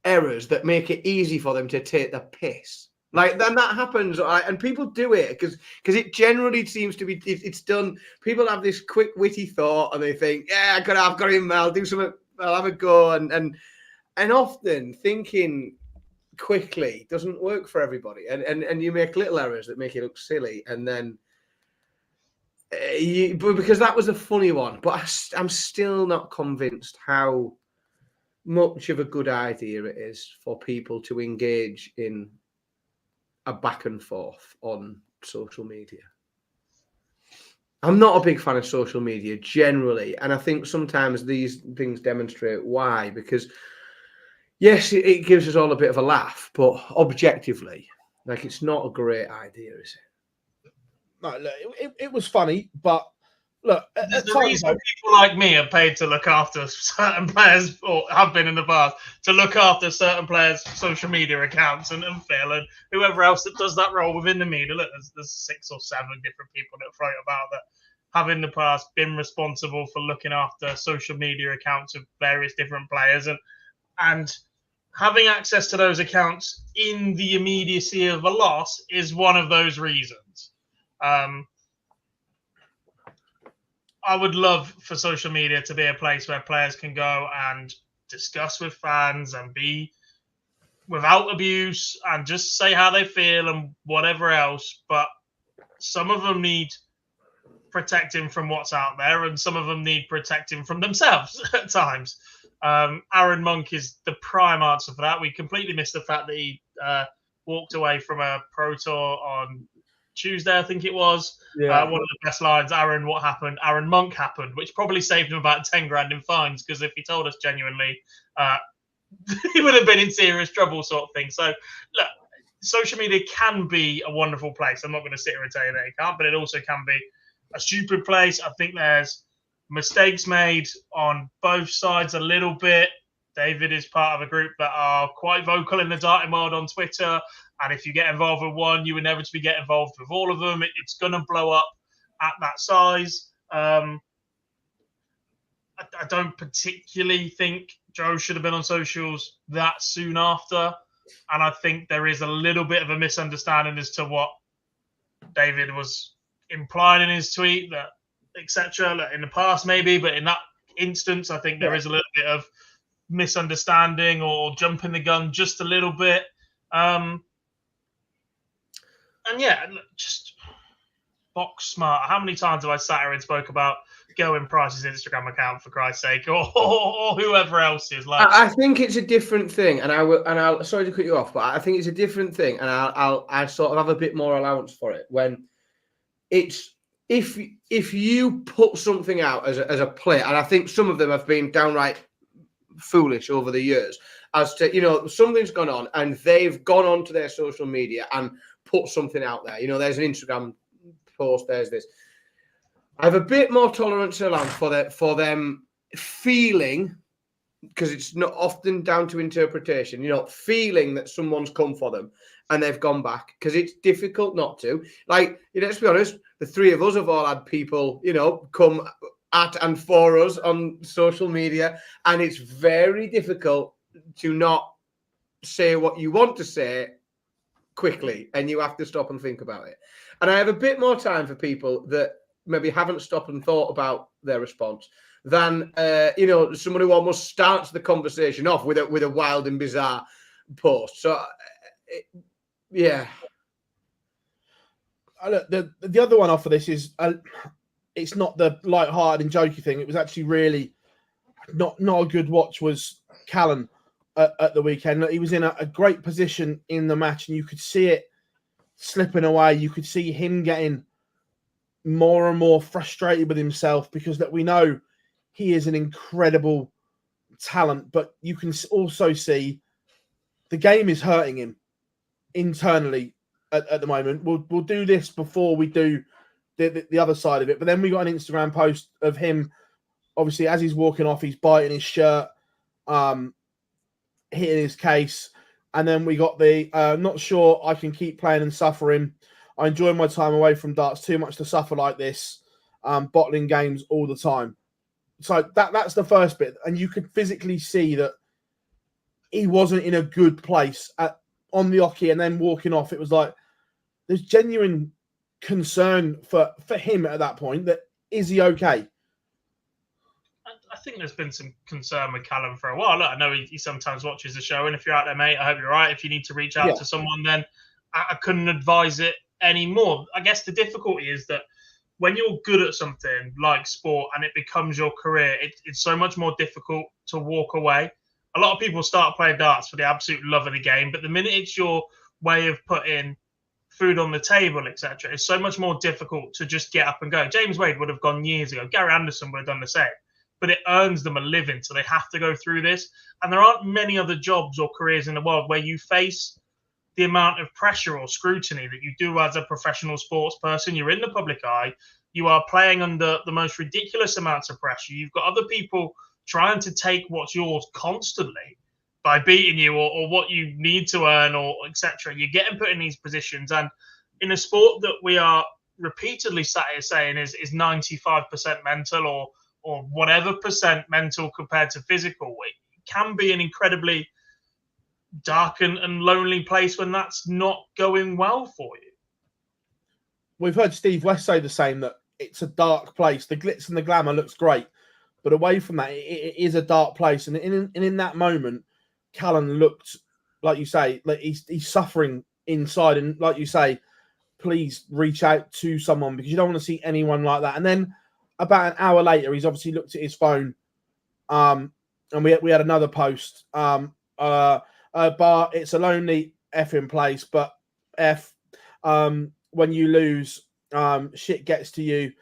errors that make it easy for them to take the piss. Like, then that happens, and people do it because it generally seems to be it's done. People have this quick, witty thought, and they think, "Yeah, I've got him. I'll do something. I'll have a go," and often thinking quickly doesn't work for everybody, and you make little errors that make it look silly, and then because that was a funny one, but I'm still not convinced how much of a good idea it is for people to engage in a back and forth on social media. I'm not a big fan of social media generally, and I think sometimes these things demonstrate why, because yes, it gives us all a bit of a laugh, but objectively, like, it's not a great idea, is it? No, look, it was funny, but look, there's a reason people like me are paid to look after certain players, or have been in the past, to look after certain players' social media accounts, and Phil and whoever else that does that role within the media. Look, there's 6 or 7 different people that float about that have in the past been responsible for looking after social media accounts of various different players, and having access to those accounts in the immediacy of a loss is one of those reasons. I would love for social media to be a place where players can go and discuss with fans and be without abuse and just say how they feel and whatever else. But some of them need protecting from what's out there, and some of them need protecting from themselves at times. Aaron Monk is the prime answer for that. We completely missed the fact that he walked away from a Pro Tour on Tuesday, I think it was. Yeah. One of the best lines, Aaron, what happened? Aaron Monk happened, which probably saved him about 10 grand in fines, because if he told us genuinely, he would have been in serious trouble, sort of thing. So, look, social media can be a wonderful place. I'm not going to sit here and tell you that it can't, but it also can be a stupid place. I think there's mistakes made on both sides a little bit. David is part of a group that are quite vocal in the darting world on Twitter. And if you get involved with one, you inevitably get involved with all of them. It's going to blow up at that size. I don't particularly think Joe should have been on socials that soon after. And I think there is a little bit of a misunderstanding as to what David was implying in his tweet, that etc. In the past, maybe, but in that instance, I think there is a little bit of misunderstanding or jumping the gun just a little bit. And yeah, just box smart. How many times have I sat here and spoke about Gerwyn Price's Instagram account, for Christ's sake, or whoever else is? Like, I think it's a different thing, and I'll sorry to cut you off, but I think it's a different thing, and I sort of have a bit more allowance for it when it's if you put something out as a player, and I think some of them have been downright foolish over the years, as to something's gone on and they've gone onto their social media and put something out there. There's an Instagram post, there's this. I have a bit more tolerance and allowance for them feeling, because it's not often down to interpretation, feeling that someone's come for them and they've gone back, because it's difficult not to. Like, let's be honest, the three of us have all had people, come at and for us on social media, and it's very difficult to not say what you want to say quickly, and you have to stop and think about it. And I have a bit more time for people that maybe haven't stopped and thought about their response than someone who almost starts the conversation off with a wild and bizarre post. So yeah. The other one off of this is it's not the light-hearted and jokey thing. It was actually really not a good watch. Was Callan at the weekend? He was in a great position in the match, and you could see it slipping away. You could see him getting more and more frustrated with himself, because that we know he is an incredible talent, but you can also see the game is hurting him internally at the moment. We'll do this before we do the other side of it, but then we got an Instagram post of him, obviously as he's walking off, he's biting his shirt, hitting his case, and then we got the not sure I can keep playing and suffering. I enjoy my time away from darts too much to suffer like this, bottling games all the time. So that's the first bit, and you could physically see that he wasn't in a good place on the oche, and then walking off, it was like there's genuine concern for him at that point. That is he okay? I think there's been some concern with Callum for a while. Look, I know he sometimes watches the show, and if you're out there, mate, I hope you're right. If you need to reach out to someone, then I couldn't advise it anymore. I guess the difficulty is that when you're good at something like sport and it becomes your career, it's so much more difficult to walk away. A lot of people start playing darts for the absolute love of the game, but the minute it's your way of putting food on the table, etc., it's so much more difficult to just get up and go. James Wade would have gone years ago. Gary Anderson would have done the same. But it earns them a living, so they have to go through this. And there aren't many other jobs or careers in the world where you face the amount of pressure or scrutiny that you do as a professional sports person. You're in the public eye. You are playing under the most ridiculous amounts of pressure. You've got other people trying to take what's yours constantly by beating you or what you need to earn or etc. You're getting put in these positions. And in a sport that we are repeatedly sat here saying is 95% mental or whatever percent mental compared to physical, it can be an incredibly dark and lonely place when that's not going well for you. We've heard Steve West say the same, that it's a dark place. The glitz and the glamour looks great, but away from that, it is a dark place. And in that moment, Callan looked, like you say, like he's suffering inside. And like you say, please reach out to someone, because you don't want to see anyone like that. And then about an hour later, he's obviously looked at his phone, and we had another post. Bar, it's a lonely effing place, but when you lose, shit gets to you.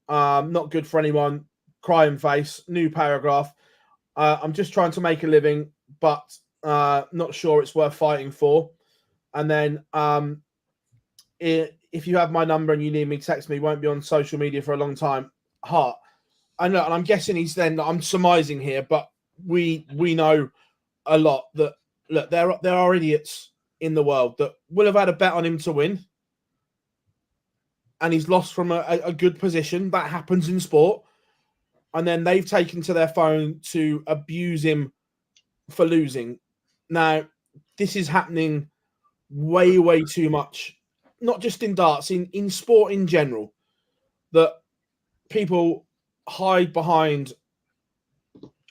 Not good for anyone. Crying face. New paragraph. I'm just trying to make a living, but not sure it's worth fighting for. And then if you have my number and you need me, text me. Won't be on social media for a long time. Heart. And I'm guessing he's then. I'm surmising here, but we know a lot that look, there are idiots in the world that will have had a bet on him to win, and he's lost from a good position. That happens in sport. And then they've taken to their phone to abuse him for losing. Now, this is happening way, way too much, not just in darts, in sport in general, that people hide behind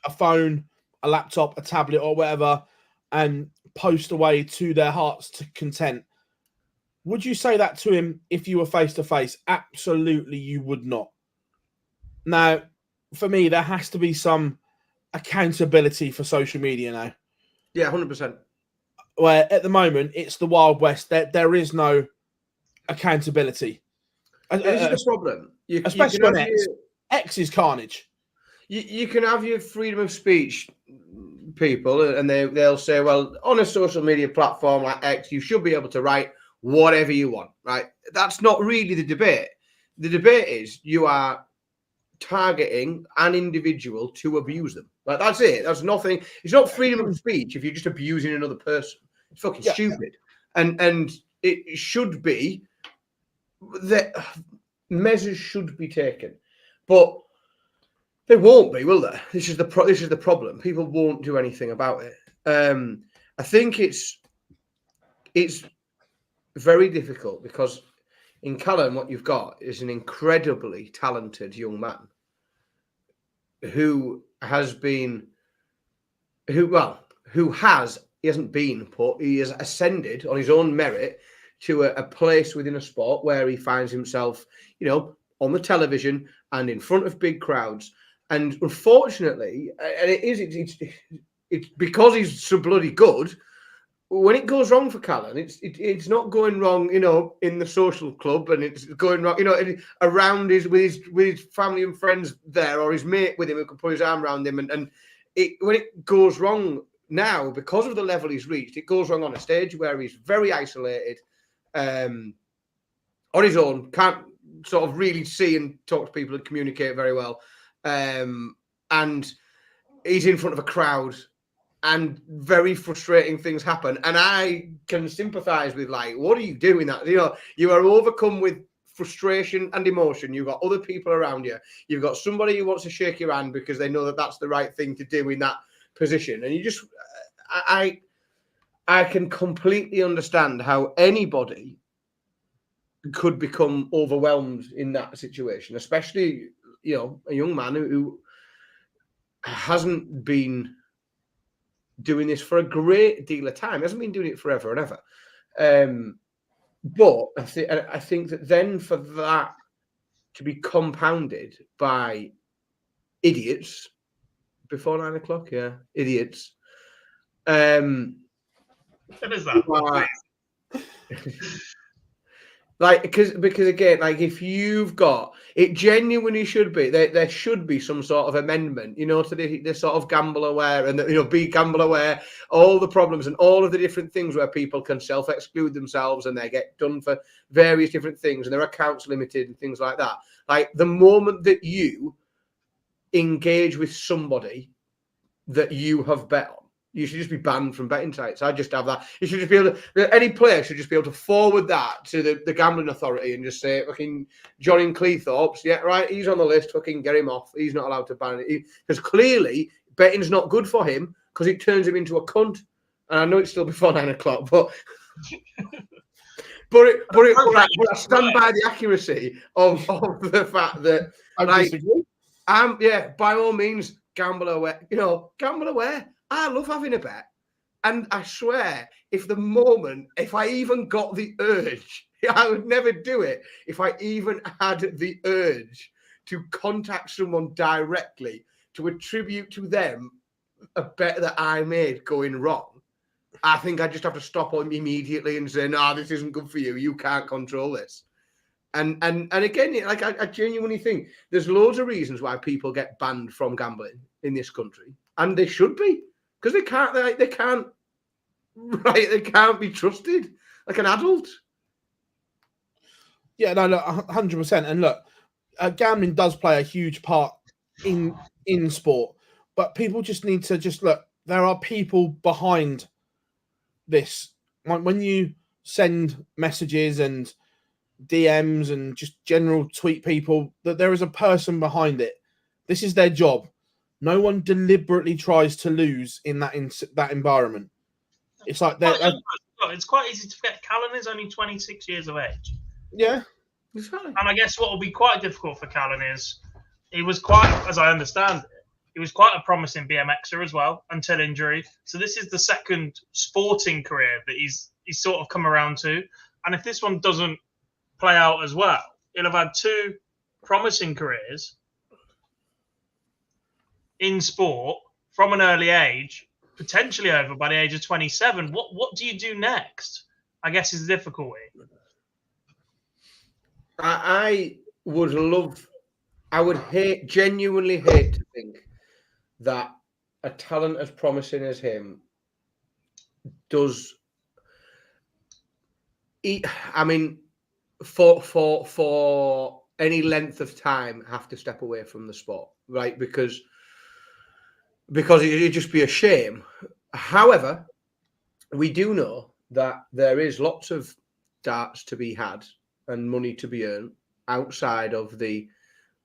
a phone, a laptop, a tablet, or whatever, and post away to their heart's content. Would you say that to him if you were face to face? Absolutely, you would not. Now, for me, there has to be some accountability for social media now. Yeah, 100%. Where at the moment it's the Wild West. There is no accountability. This is the problem. Especially when X is carnage. You can have your freedom of speech, people, and they'll say, well, on a social media platform like X, you should be able to write whatever you want, right? That's not really the debate. The debate is you are targeting an individual to abuse them. Like, that's it. That's nothing. It's not freedom of speech if you're just abusing another person. It's fucking stupid. And it should be that measures should be taken. But they won't be, will they? This is the problem. People won't do anything about it. I think it's very difficult because in Callan, what you've got is an incredibly talented young man he hasn't been put. He has ascended on his own merit to a place within a sport where he finds himself, on the television and in front of big crowds. And unfortunately, and it's because he's so bloody good. When it goes wrong for Callan, it's not going wrong, in the social club, and it's going wrong, around with his family and friends there, or his mate with him who can put his arm around him, when it goes wrong now because of the level he's reached, it goes wrong on a stage where he's very isolated, on his own, can't sort of really see and talk to people and communicate very well, and he's in front of a crowd. And very frustrating things happen. And I can sympathize with, what are you doing that? You are overcome with frustration and emotion. You've got other people around you. You've got somebody who wants to shake your hand because they know that that's the right thing to do in that position. And you just, I can completely understand how anybody could become overwhelmed in that situation, especially, a young man who hasn't been doing this for a great deal of time. He hasn't been doing it forever and ever. But I think that then for that to be compounded by idiots before 9 o'clock, idiots. What is that? Because again, if you've got it, genuinely should be there should be some sort of amendment, to the sort of gamble aware and be gamble aware, all the problems and all of the different things where people can self-exclude themselves and they get done for various different things and their accounts limited and things like that. Like, the moment that you engage with somebody that you have bet on, you should just be banned from betting sites. I just have that. You should just be able to, any player should just be able to forward that to the gambling authority and just say, fucking Johnny Cleethorpes, yeah, right, he's on the list, fucking get him off. He's not allowed to ban it. Because clearly betting's not good for him because it turns him into a cunt. and I know it's still before 9 o'clock, but I stand by the accuracy of the fact that I disagree. By all means, gamble away. Gamble away. I love having a bet, and I swear, if I even got the urge, I would never do it. If I even had the urge to contact someone directly to attribute to them a bet that I made going wrong, I think I just have to stop on immediately and say, "No, this isn't good for you. You can't control this." And again, like I genuinely think there's loads of reasons why people get banned from gambling in this country, and they should be, because they can't be trusted like an adult. Yeah, no, 100%. And look, gambling does play a huge part in sport, but people just need to look. There are people behind this. When you send messages and DMs and just general tweet people, that there is a person behind it. This is their job. No one deliberately tries to lose in that environment. It's like that. It's quite easy to forget. Callan is only 26 years of age. Yeah. And I guess what will be quite difficult for Callan is he was quite, as I understand it, he was quite a promising BMXer as well until injury. So this is the second sporting career that he's sort of come around to. And if this one doesn't play out as well, he'll have had two promising careers in sport from an early age, potentially over by the age of 27. What do you do next? I guess is the difficulty. I would genuinely hate to think that a talent as promising as him does. For any length of time, have to step away from the sport, right? Because it'd just be a shame. However, we do know that there is lots of darts to be had and money to be earned outside of the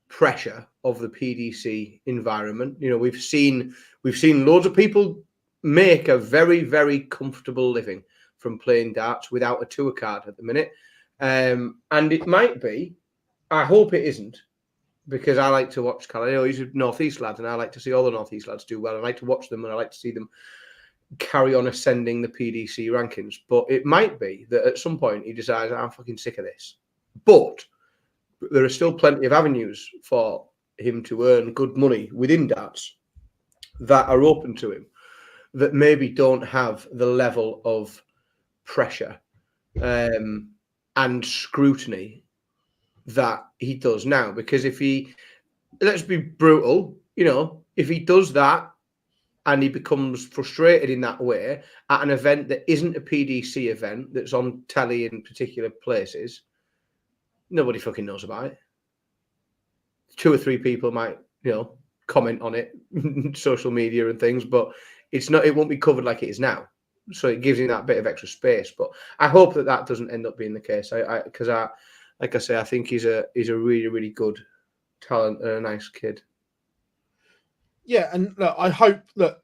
pressure of the PDC environment. We've seen loads of people make a very, very comfortable living from playing darts without a tour card at the minute. And it might be, I hope it isn't, because I like to watch Callan. He's a Northeast lad, and I like to see all the Northeast lads do well. I like to watch them, and I like to see them carry on ascending the PDC rankings. But it might be that at some point he decides, I'm fucking sick of this. But there are still plenty of avenues for him to earn good money within darts that are open to him, that maybe don't have the level of pressure and scrutiny that he does now. Because let's be brutal, if he does that and he becomes frustrated in that way at an event that isn't a PDC event that's on telly in particular places, nobody fucking knows about it. 2 or 3 people might, comment on it, social media and things, but it won't be covered like it is now. So it gives him that bit of extra space. But I hope that doesn't end up being the case. Because like I say, I think he's a really, really good talent and a nice kid. Yeah, and look, I hope that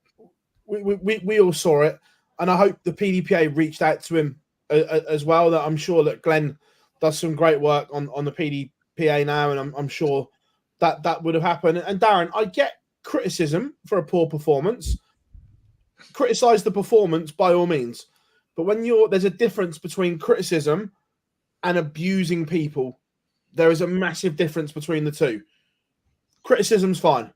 we all saw it, and I hope the PDPA reached out to him as well. That I'm sure that Glenn does some great work on the PDPA now, and I'm sure that would have happened. And Darren, I get criticism for a poor performance. Criticize the performance by all means, but when there's a difference between criticism and abusing people. There is a massive difference between the two. Criticism's fine,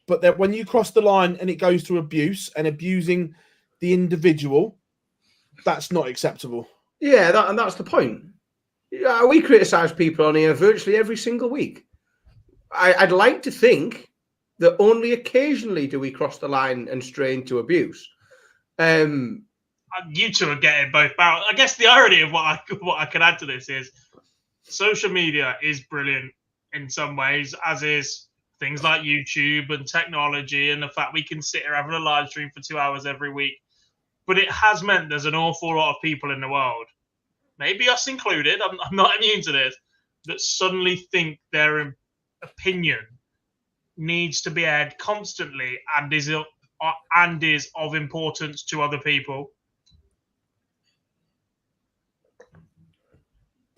but that when you cross the line and it goes to abuse and abusing the individual, that's not acceptable. Yeah, and that's the point. We criticise people on here virtually every single week. I'd like to think that only occasionally do we cross the line and stray into abuse. You two are getting both barrels. I guess the irony of what I can add to this is social media is brilliant in some ways, as is things like YouTube and technology and the fact we can sit here having a live stream for 2 hours every week. But it has meant there's an awful lot of people in the world, maybe us included, I'm not immune to this, that suddenly think their opinion needs to be aired constantly and is and is of importance to other people?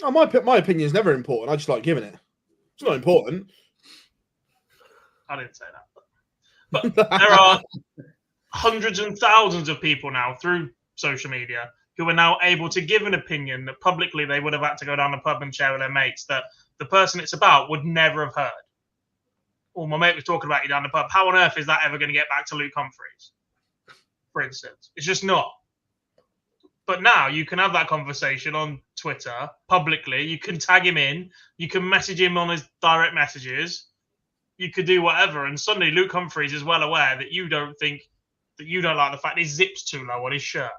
Oh, my opinion is never important. I just like giving it. It's not important. I didn't say that. But there are hundreds and thousands of people now through social media who are now able to give an opinion that publicly they would have had to go down the pub and share with their mates that the person it's about would never have heard. Or my mate was talking about you down the pub. How on earth is that ever going to get back to Luke Humphreys, for instance? It's just not. But now you can have that conversation on Twitter publicly. You can tag him in. You can message him on his direct messages. You could do whatever. And suddenly Luke Humphreys is well aware that you don't like the fact his zip's too low on his shirt.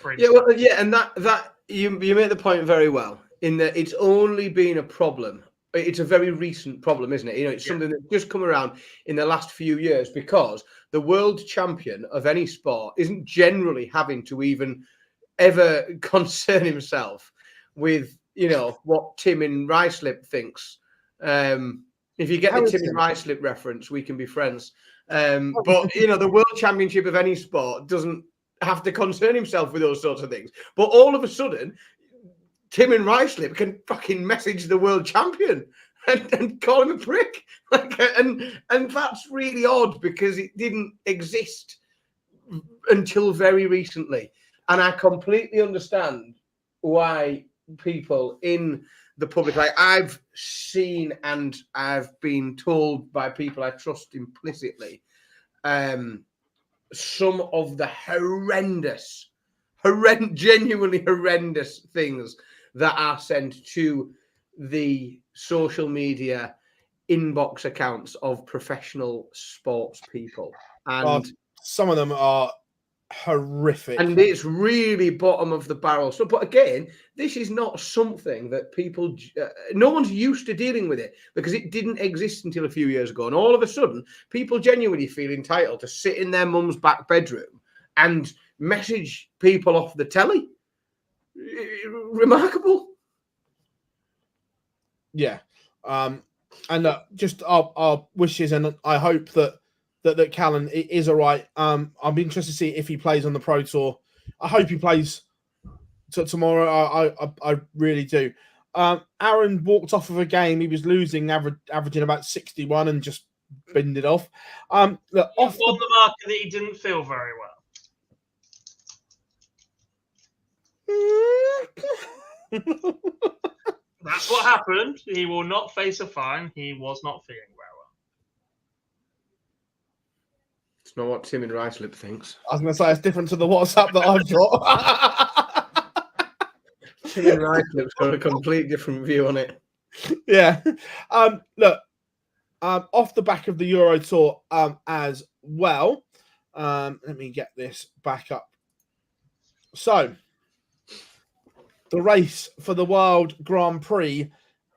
And that you made the point very well in that it's only been a problem. It's a very recent problem, isn't it? It's something that's just come around in the last few years because the world champion of any sport isn't generally having to even ever concern himself with, what Tim in Ruislip thinks. If you get the Tim in Ruislip reference, we can be friends. But, the world championship of any sport doesn't have to concern himself with those sorts of things. But all of a sudden, Tim in Ruislip can fucking message the world champion and call him a prick. And that's really odd because it didn't exist until very recently. And I completely understand why people in the public, like I've seen and I've been told by people I trust implicitly, some of the genuinely horrendous things that are sent to the social media inbox accounts of professional sports people. And some of them are horrific. And it's really bottom of the barrel. So, but again, this is not something that people, no one's used to dealing with it because it didn't exist until a few years ago. And all of a sudden, people genuinely feel entitled to sit in their mum's back bedroom and message people off the telly. Remarkable. Yeah. And just our wishes, and I hope that Callan is all right. I'm interested to see if he plays on the Pro Tour. I hope he plays tomorrow. I really do. Aaron walked off of a game. He was losing, averaging about 61 and just binned it off. Look, off the marker that he didn't feel very well. That's what happened. He will not face a fine. He was not feeling very well. It's not what Tim in Ruislip thinks. I was going to say it's different to the WhatsApp that I've got. Tim in Ruislip's got a complete different view on it. Yeah. Look, off the back of the Euro Tour as well. Let me get this back up. So, the race for the World Grand Prix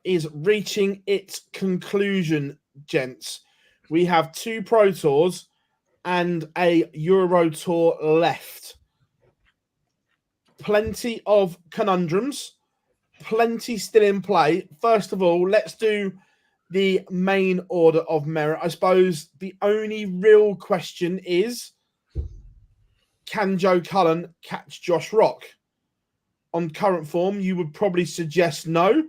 is reaching its conclusion, gents. We have 2 Pro Tours and a Euro Tour left. Plenty of conundrums, plenty still in play. First of all, let's do the main order of merit. I suppose the only real question is, can Joe Cullen catch Josh Rock? On current form, you would probably suggest no.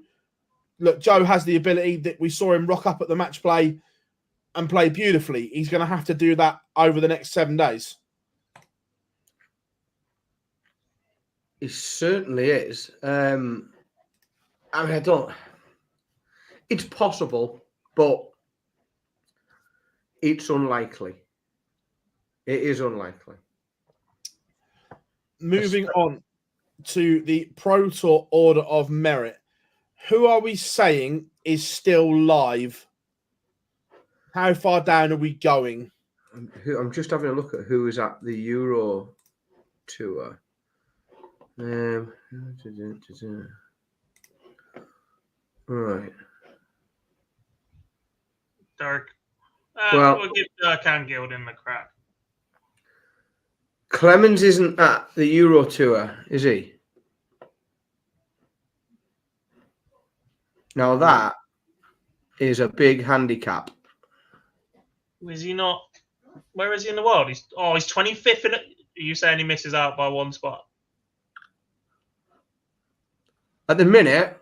Look, Joe has the ability that we saw him rock up at the match play and play beautifully. He's going to have to do that over the next 7 days. He certainly is. I don't. It's possible, but it's unlikely. It is unlikely. Moving on to the Pro Tour order of merit. Who are we saying is still live? How far down are we going? I'm just having a look at who is at the Euro Tour. Right. Dirk. Well, we'll give Dirk and Gilden the crack. Clemens isn't at the Euro Tour, is he? Now that is a big handicap. Is he not Where is he in the world? He's 25th. Are you saying he misses out by one spot? At the minute,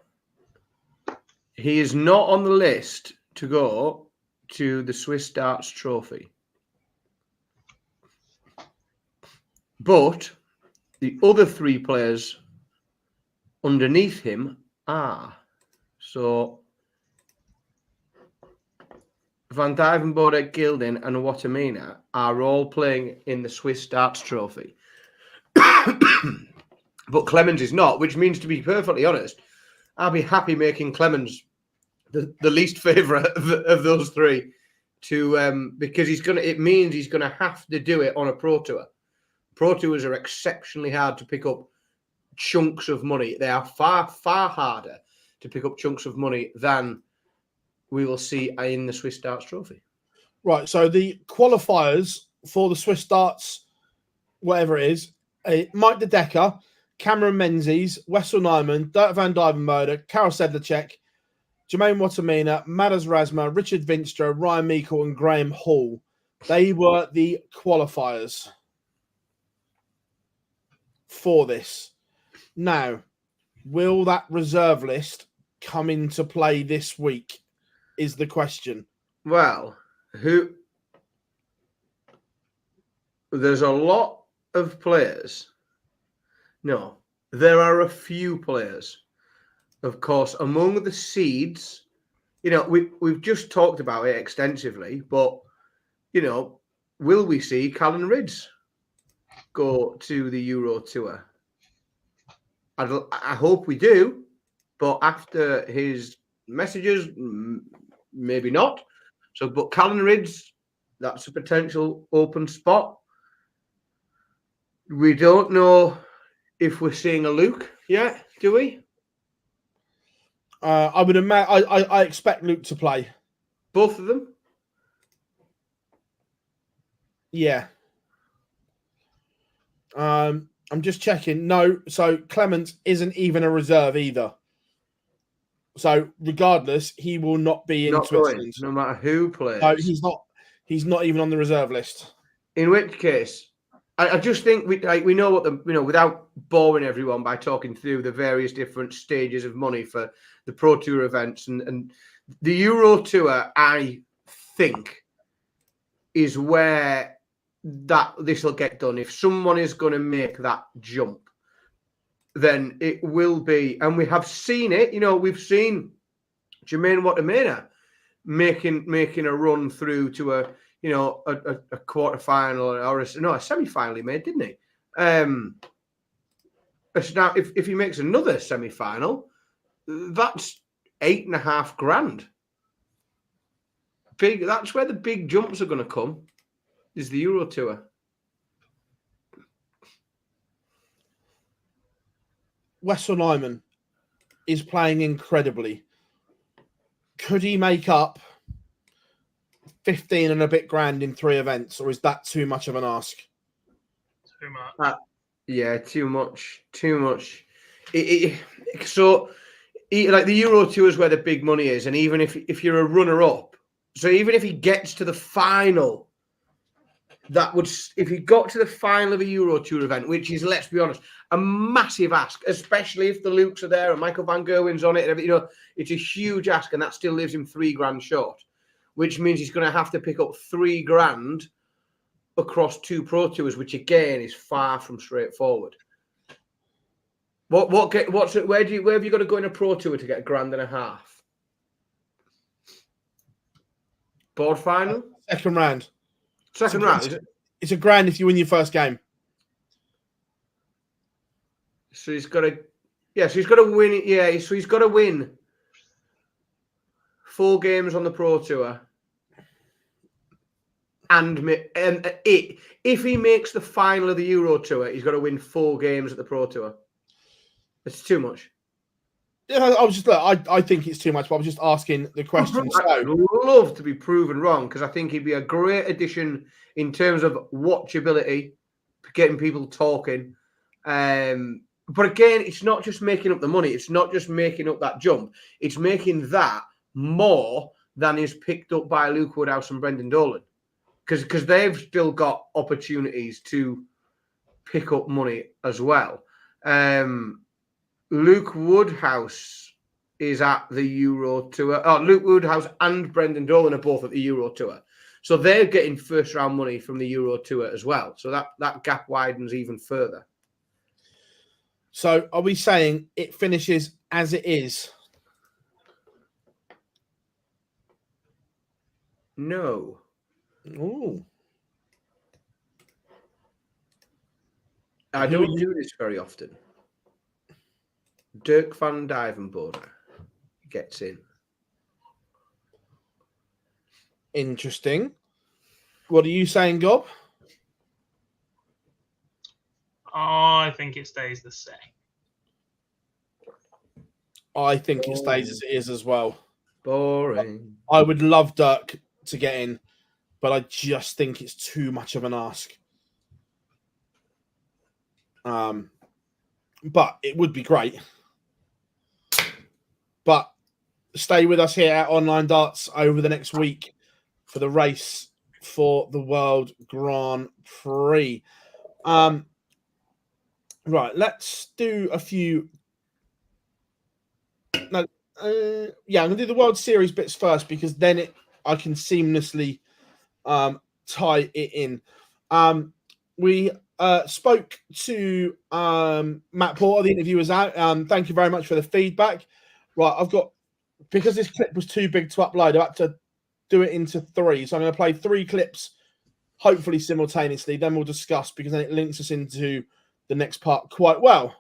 he is not on the list to go to the Swiss Darts Trophy. But the other three players underneath him are. So Van Duivenbode, Gilding and Watamina are all playing in the Swiss Darts Trophy. But Clemens is not, which means, to be perfectly honest, I'll be happy making Clemens the least favourite of those three because it means he's gonna have to do it on a Pro Tour. Pro Tours are exceptionally hard to pick up chunks of money. They are far, far harder to pick up chunks of money than we will see in the Swiss Darts Trophy. Right, so the qualifiers for the Swiss Darts, whatever it is, Mike De Decker, Cameron Menzies, Wessel Nyman, Dirk van Duivenbode, Karel Sedlacek, Jermaine Watamina, Madas Razma, Richard Vinstra, Ryan Meikle and Graham Hall. They were the qualifiers for this. Now, will that reserve list come into play this week is the question. Well, there's a lot of players. No, there are a few players. Of course, among the seeds, we've just talked about it extensively, but, will we see Callan Ridds go to the Euro Tour? I hope we do, but after his messages, maybe not. But Callan Ridds, that's a potential open spot. We don't know if we're seeing a Luke yet, do we? I would imagine. I expect Luke to play. Both of them? Yeah. I'm just checking. No, so Clements isn't even a reserve either. So regardless, he will not be in Switzerland. No matter who plays. No, he's not even on the reserve list. In which case, I just think we know what without boring everyone by talking through the various different stages of money for the Pro Tour events and the Euro Tour, I think, is where this will get done. If someone is going to make that jump, then it will be, and we have seen it. We've seen Jermaine Watamina making a run through to a quarter final or a semi final. He made, didn't he? Now, if he makes another semi final, that's $8,500. Big. That's where the big jumps are going to come. Is the Euro Tour. Wessel Nyman is playing incredibly. Could he make up 15 and a bit grand in 3 events, or is that too much of an ask? Too much. Yeah, too much. Too much. So, like the Euro Tour is where the big money is, and even if you're a runner-up, so even if he gets to the final, if he got to the final of a Euro Tour event, which is, let's be honest, a massive ask, especially if the Lukes are there and Michael Van Gerwen's on it. It's a huge ask, and that still leaves him $3,000 short, which means he's going to have to pick up $3,000 across 2 Pro Tours, which again is far from straightforward. Where have you got to go in a Pro Tour to get $1,500? Board final? Second round. Second round, is it? It's $1,000 if you win your first game. So he's got to win it. Yeah, so he's got to win 4 games on the Pro Tour, and if he makes the final of the Euro Tour, he's got to win 4 games at the Pro Tour. It's too much. Yeah, I think it's too much, but I was just asking the question. I'd love to be proven wrong, because I think he'd be a great addition in terms of watchability, getting people talking. But again, it's not just making up the money. It's not just making up that jump. It's making that more than is picked up by Luke Woodhouse and Brendan Dolan. because they've still got opportunities to pick up money as well. Luke Woodhouse is at the Euro Tour. Oh, Luke Woodhouse and Brendan Dolan are both at the Euro Tour. So they're getting first round money from the Euro Tour as well. So that gap widens even further. So are we saying it finishes as it is? No. Ooh. I don't do this very often. Dirk van Dijvenbode gets in. Interesting. What are you saying, Gob? I think it stays the same. I think it stays as it is as well. Boring. I would love Dirk to get in, but I just think it's too much of an ask. But it would be great. But stay with us here at Online Darts over the next week for the race for the World Grand Prix. Right, let's do a few. No, yeah, I'm gonna do the World Series bits first because then I can seamlessly tie it in. We spoke to Matt Porter, the interview was out. Thank you very much for the feedback. Right, because this clip was too big to upload, I had to do it into 3. So I'm going to play 3 clips, hopefully simultaneously. Then we'll discuss because then it links us into the next part quite well.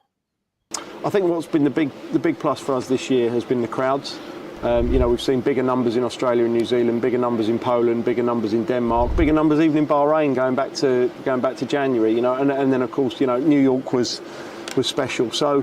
I think what's been the big plus for us this year has been the crowds. We've seen bigger numbers in Australia and New Zealand, bigger numbers in Poland, bigger numbers in Denmark, bigger numbers even in Bahrain going back to January. And then of course New York was special. So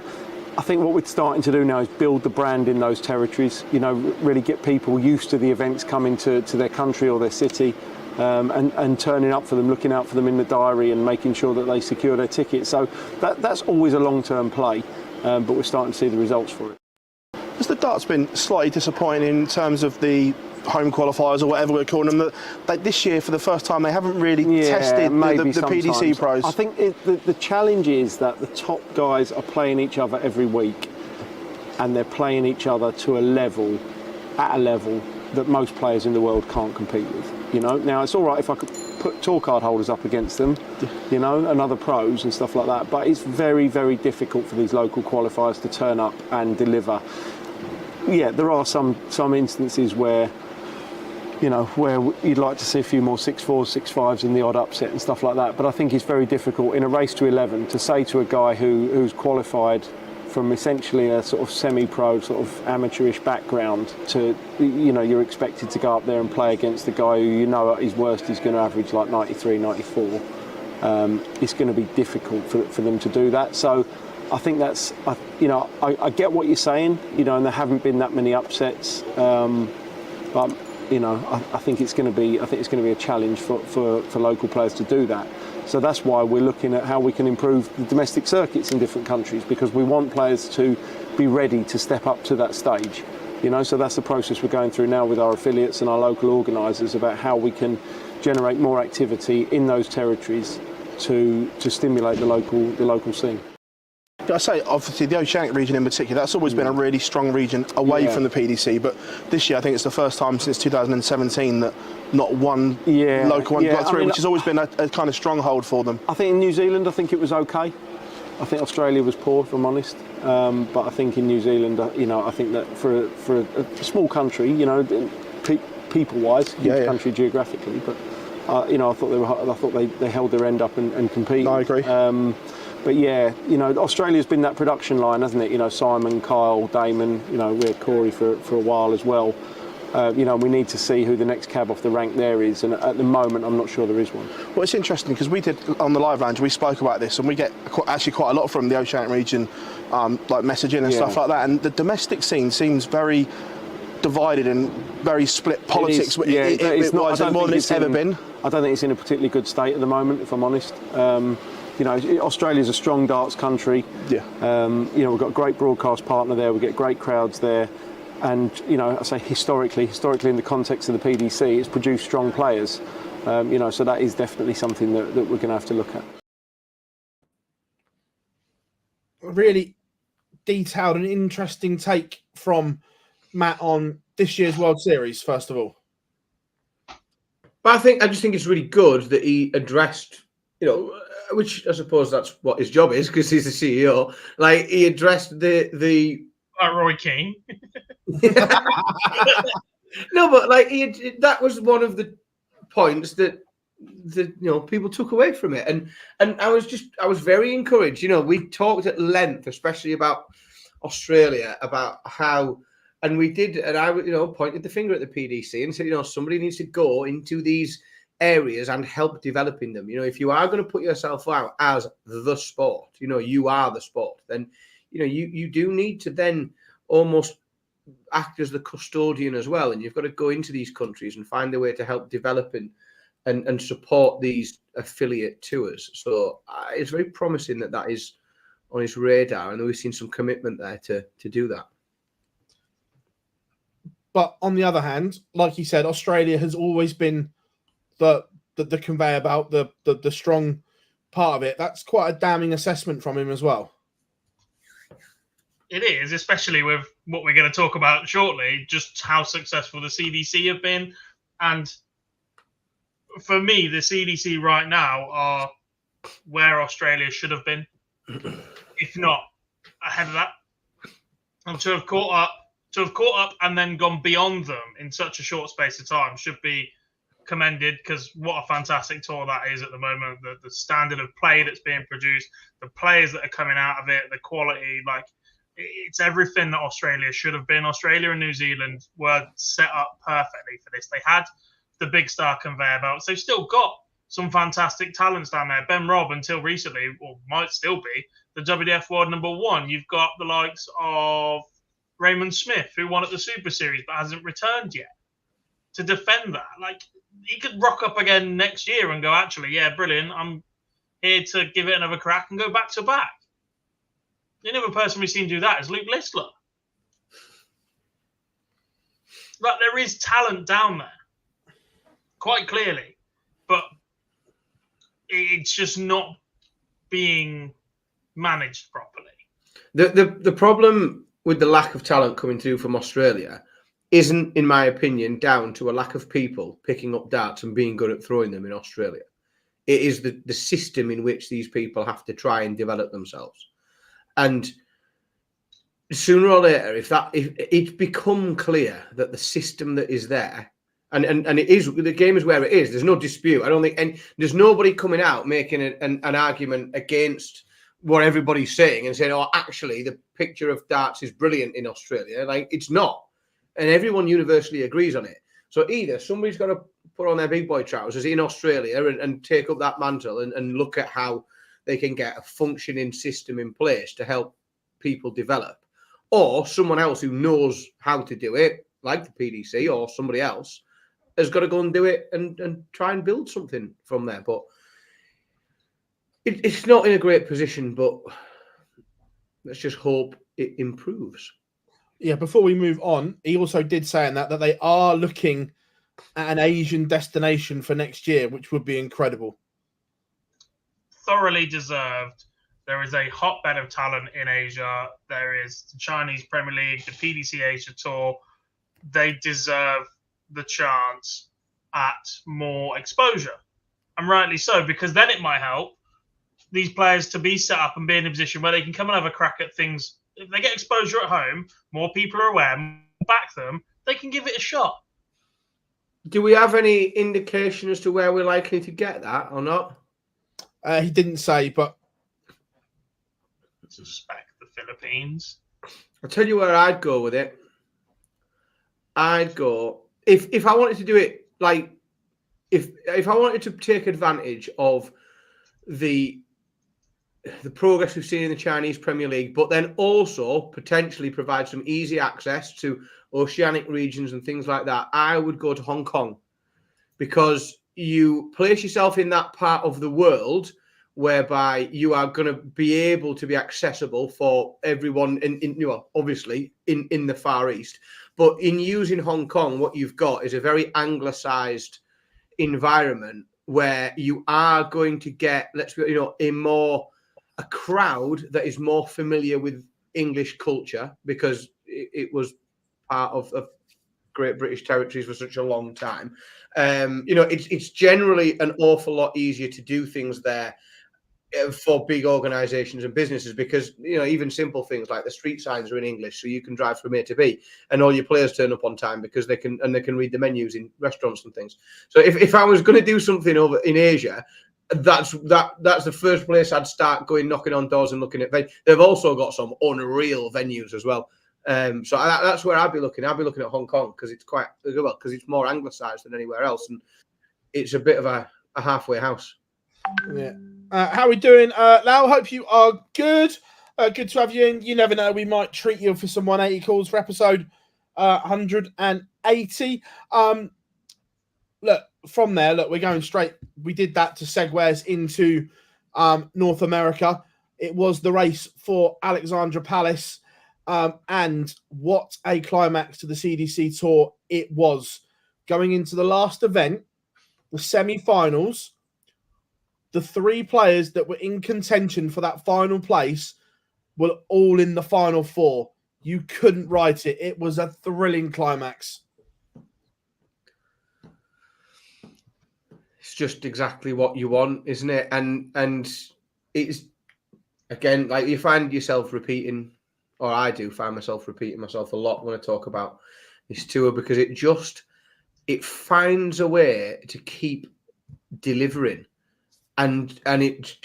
I think what we're starting to do now is build the brand in those territories. Really get people used to the events coming to their country or their city, and turning up for them, looking out for them in the diary, and making sure that they secure their tickets. So that's always a long-term play, but we're starting to see the results for it. Has the darts been slightly disappointing in terms of the home qualifiers or whatever we're calling them? That this year, for the first time, they haven't really tested the PDC pros. I think the challenge is that the top guys are playing each other every week, and they're playing each other at a level that most players in the world can't compete with. Now it's all right if I could put tour card holders up against them, and other pros and stuff like that. But it's very, very difficult for these local qualifiers to turn up and deliver. Yeah, there are some instances where, where you'd like to see a few more 6-4s, 6-5s in the odd upset and stuff like that. But I think it's very difficult in a race to 11 to say to a guy who's qualified from essentially a sort of semi-pro, sort of amateurish background to, you're expected to go up there and play against the guy who at his worst is going to average like 93, 94. It's going to be difficult for them to do that. So I think that's, I get what you're saying, and there haven't been that many upsets, but I think it's going to be a challenge for local players to do that. So that's why we're looking at how we can improve the domestic circuits in different countries, because we want players to be ready to step up to that stage. So that's the process we're going through now with our affiliates and our local organisers about how we can generate more activity in those territories to stimulate the local scene. I say, obviously, the Oceanic region in particular, that's always been a really strong region away from the PDC, but this year I think it's the first time since 2017 that not one local one got through, which has always been a kind of stronghold for them. I think in New Zealand, I think it was okay. I think Australia was poor, if I'm honest. But I think in New Zealand, I think that for a small country, people-wise, huge country geographically, but I thought they held their end up and competed. No, I agree. But yeah, Australia's been that production line, hasn't it? Simon, Kyle, Damon, we had Corey for a while as well. We need to see who the next cab off the rank there is, and at the moment I'm not sure there is one. Well, it's interesting because we did on the live lounge, we spoke about this, and we get actually quite a lot from the Oceanic region, like messaging and stuff like that, and the domestic scene seems very divided and very split politics. It's more than it's ever been. I don't think it's in a particularly good state at the moment, if I'm honest. Australia's a strong darts country. Yeah. We've got a great broadcast partner there. We get great crowds there, and I say historically in the context of the PDC, it's produced strong players. So that is definitely something that we're going to have to look at. Really detailed and interesting take from Matt on this year's World Series, first of all. But I just think it's really good that he addressed, which I suppose that's what his job is because he's the CEO. Like he addressed the Roy Keane. No, but like that was one of the points that people took away from it, and I was very encouraged. We talked at length, especially about Australia, about how, and we did, and I pointed the finger at the PDC and said, somebody needs to go into these areas and help developing them. If you are going to put yourself out as the sport, you are the sport, then you do need to then almost act as the custodian as well, and you've got to go into these countries and find a way to help develop and support these affiliate tours. So it's very promising that is on his radar, and we've seen some commitment there to do that. But on the other hand, like you said, Australia has always been the conveyor belt, the strong part of it. That's quite a damning assessment from him as well. It is, especially with what we're going to talk about shortly, just how successful the CDC have been. And for me, the CDC right now are where Australia should have been, if not ahead of that. And to have caught up and then gone beyond them in such a short space of time should be commended, because what a fantastic tour that is at the moment. The standard of play that's being produced, the players that are coming out of it, the quality, it's everything that Australia should have been. Australia and New Zealand were set up perfectly for this. They had the big star conveyor belts. They've still got some fantastic talents down there. Ben Robb, until recently, or might still be, the WDF World #1. You've got the likes of Raymond Smith, who won at the Super Series but hasn't returned yet to defend that. He could rock up again next year and go, actually, yeah, brilliant. I'm here to give it another crack and go back to back. The only other person we've seen do that is Luke Listler. There is talent down there, quite clearly, but it's just not being managed properly. The problem with the lack of talent coming through from Australia isn't, in my opinion, down to a lack of people picking up darts and being good at throwing them in Australia. It is the system in which these people have to try and develop themselves. And sooner or later, if it's become clear that the system that is there, and it is, the game is where it is, there's no dispute. I don't think, and there's nobody coming out making an argument against what everybody's saying and saying, oh, actually, the picture of darts is brilliant in Australia. It's not. And everyone universally agrees on it. So either somebody's got to put on their big boy trousers in Australia and take up that mantle and look at how they can get a functioning system in place to help people develop, or someone else who knows how to do it, like the PDC or somebody else, has got to go and do it and try and build something from there. But it's not in a great position, but let's just hope it improves. Yeah, before we move on, he also did say in that they are looking at an Asian destination for next year, which would be incredible. Thoroughly deserved. There is a hotbed of talent in Asia. There is the Chinese Premier League, the PDC Asia Tour. They deserve the chance at more exposure. And rightly so, because then it might help these players to be set up and be in a position where they can come and have a crack at things. If they get exposure at home, more people are aware, back them, they can give it a shot. Do we have any indication as to where we're likely to get that or not? He didn't say, but suspect the Philippines. I'll tell you where I'd go with it. I'd go if I wanted to do it if I wanted to take advantage of the progress we've seen in the Chinese Premier League, but then also potentially provide some easy access to oceanic regions and things like that, I would go to Hong Kong, because you place yourself in that part of the world whereby you are going to be able to be accessible for everyone obviously in the Far East. But in using Hong Kong, what you've got is a very anglicized environment where you are going to get, a crowd that is more familiar with English culture, because it was part of Great British territories for such a long time. It's generally an awful lot easier to do things there for big organizations and businesses, because even simple things like the street signs are in English, so you can drive from A to B and all your players turn up on time because they can read the menus in restaurants and things. So if I was going to do something over in Asia, that's the first place I'd start going, knocking on doors and looking at venues. They've also got some unreal venues as well. So that's where I'd be looking. I'd be looking at Hong Kong, because it's because it's more anglicised than anywhere else, and it's a bit of a halfway house. Yeah. How are we doing, Lau? Hope you are good. Good to have you in. You never know, we might treat you for some 180 calls for episode 180. Look, from there, we're going straight. We did that to segue us into North America. It was the race for Alexandra Palace, and what a climax to the CDC Tour it was. Going into the last event, the semi-finals, the three players that were in contention for that final place were all in the final four. You couldn't write it. It was a thrilling climax. It's just exactly what you want, isn't it? And it's, again, like, you find yourself repeating, or I do find myself repeating myself a lot when I talk about this tour, because it finds a way to keep delivering. And it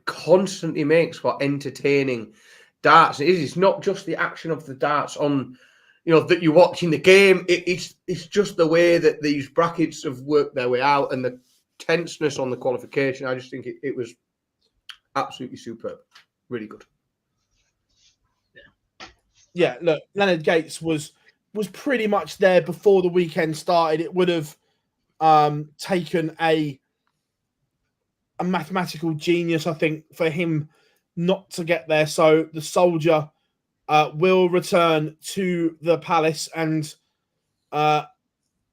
constantly makes for entertaining darts. It's not just the action of the darts on, that you're watching the game. It's just the way that these brackets have worked their way out, and the tenseness on the qualification. I just think it was absolutely superb, really good. Yeah, look, Leonard Gates was pretty much there before the weekend started. It would have taken a mathematical genius, I think, for him not to get there. So the Soldier will return to the Palace, and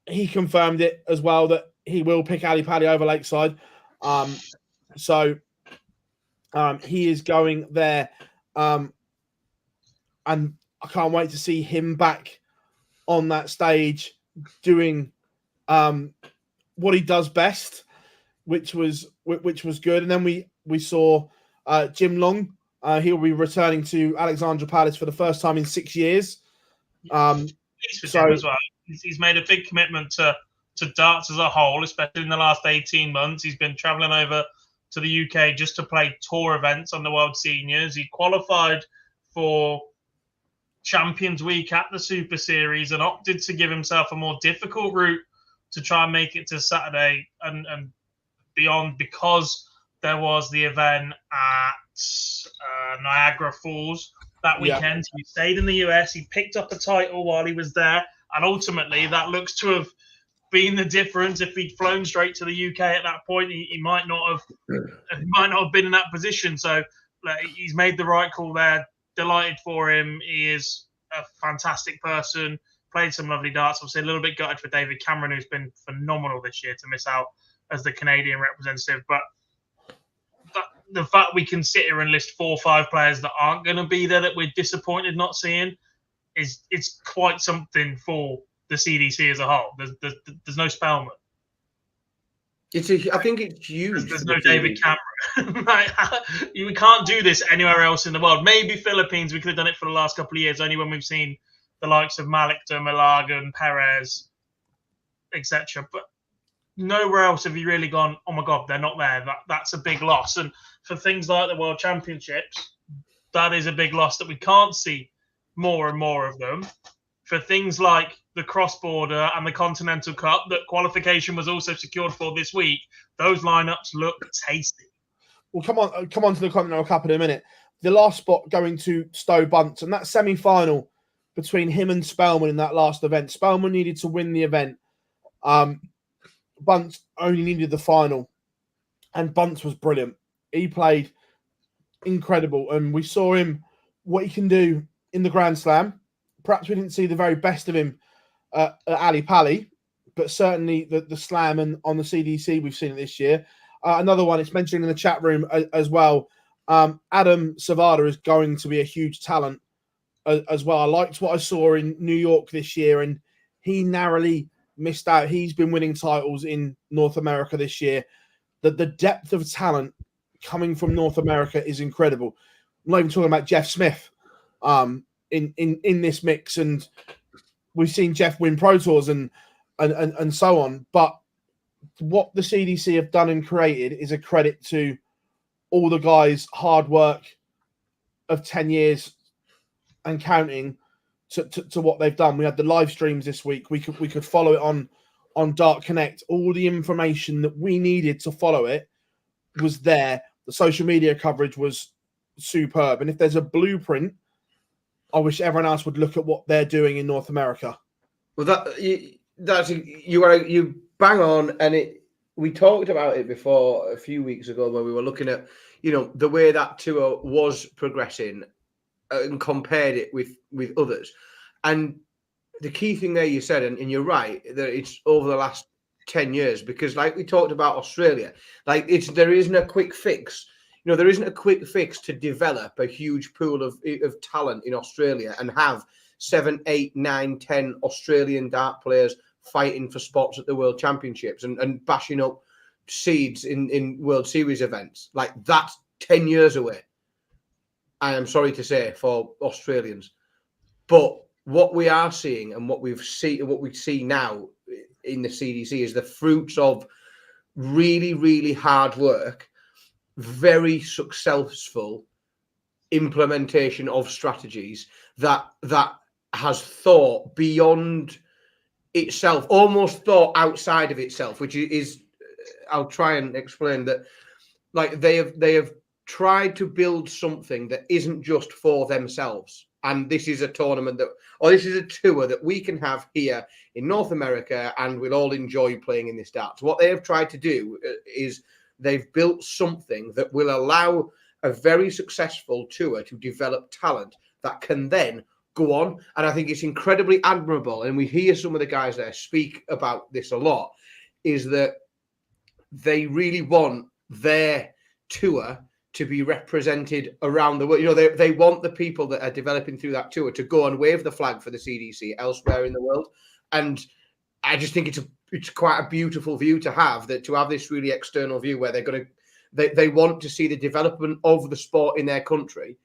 he confirmed it as well that he will pick Ali Pali over Lakeside. So he is going there, and I can't wait to see him back on that stage doing what he does best, which was good. And then we saw Jim Long. He'll be returning to Alexandra Palace for the first time in 6 years. Jim as well. He's made a big commitment to darts as a whole, especially in the last 18 months. He's been travelling over to the UK just to play tour events on the World Seniors. He qualified for Champions Week at the Super Series and opted to give himself a more difficult route to try and make it to Saturday and beyond, because there was the event at Niagara Falls that weekend. Yeah. He stayed in the US. He picked up a title while he was there, and ultimately that looks to have been the difference. If he'd flown straight to the UK at that point, he might not have been in that position. So he's made the right call there. Delighted for him. He is a fantastic person. Played some lovely darts. Obviously, a little bit gutted for David Cameron, who's been phenomenal this year, to miss out as the Canadian representative. But the fact we can sit here and list 4 or 5 players that aren't going to be there that we're disappointed not seeing it's quite something for the CDC as a whole. There's no Spellman. I think it's huge. There's no David Cameron. We can't do this anywhere else in the world. Maybe Philippines, we could have done it for the last couple of years, only when we've seen the likes of Malikda, Malagan, Perez, etc. But nowhere else have you really gone, oh my God, they're not there. That's a big loss. And for things like the World Championships, that is a big loss that we can't see more and more of them. For things like the cross-border and the Continental Cup that qualification was also secured for this week, those lineups look tasty. Well, come on to the Continental Cup in a minute. The last spot going to Stowe Bunce, and that semi-final between him and Spellman in that last event. Spellman needed to win the event. Bunce only needed the final, and Bunce was brilliant. He played incredible, and we saw him, what he can do in the Grand Slam. Perhaps we didn't see the very best of him at Ali Pali, but certainly the slam and on the CDC we've seen it this year. Another one, it's mentioned in the chat room as well. Adam Savada is going to be a huge talent as well. I liked what I saw in New York this year, and he narrowly missed out. He's been winning titles in North America this year. The depth of talent coming from North America is incredible. I'm not even talking about Jeff Smith in this mix, and we've seen Jeff win Pro Tours and so on. But what the CDC have done and created is a credit to all the guys' hard work of 10 years and counting to what they've done. We had the live streams this week. We could follow it on Dart Connect. All the information that we needed to follow it was there. The social media coverage was superb. And if there's a blueprint, I wish everyone else would look at what they're doing in North America. Well, you bang on, and we talked about it before a few weeks ago when we were looking at, the way that tour was progressing and compared it with others. And the key thing there you said, and you're right, that it's over the last 10 years, because like we talked about Australia, there isn't a quick fix. There isn't a quick fix to develop a huge pool of talent in Australia and have 7, 8, 9, 10 Australian dart players fighting for spots at the World Championships and bashing up seeds in World Series events. Like, that's 10 years away, I am sorry to say, for Australians. But what we are seeing and what we see now in the CDC is the fruits of really, really hard work, very successful implementation of strategies that has thought beyond itself, almost thought outside of itself, which is, I'll try and explain that, like, they have tried to build something that isn't just for themselves. And this is a tournament this is a tour that we can have here in North America, and we'll all enjoy playing in this darts. What they have tried to do is they've built something that will allow a very successful tour to develop talent that can then go on. And I think it's incredibly admirable, and we hear some of the guys there speak about this a lot, is that they really want their tour to be represented around the world. They want the people that are developing through that tour to go and wave the flag for the CDC elsewhere in the world. And I just think it's quite a beautiful view to have this really external view where they want to see the development of the sport in their country,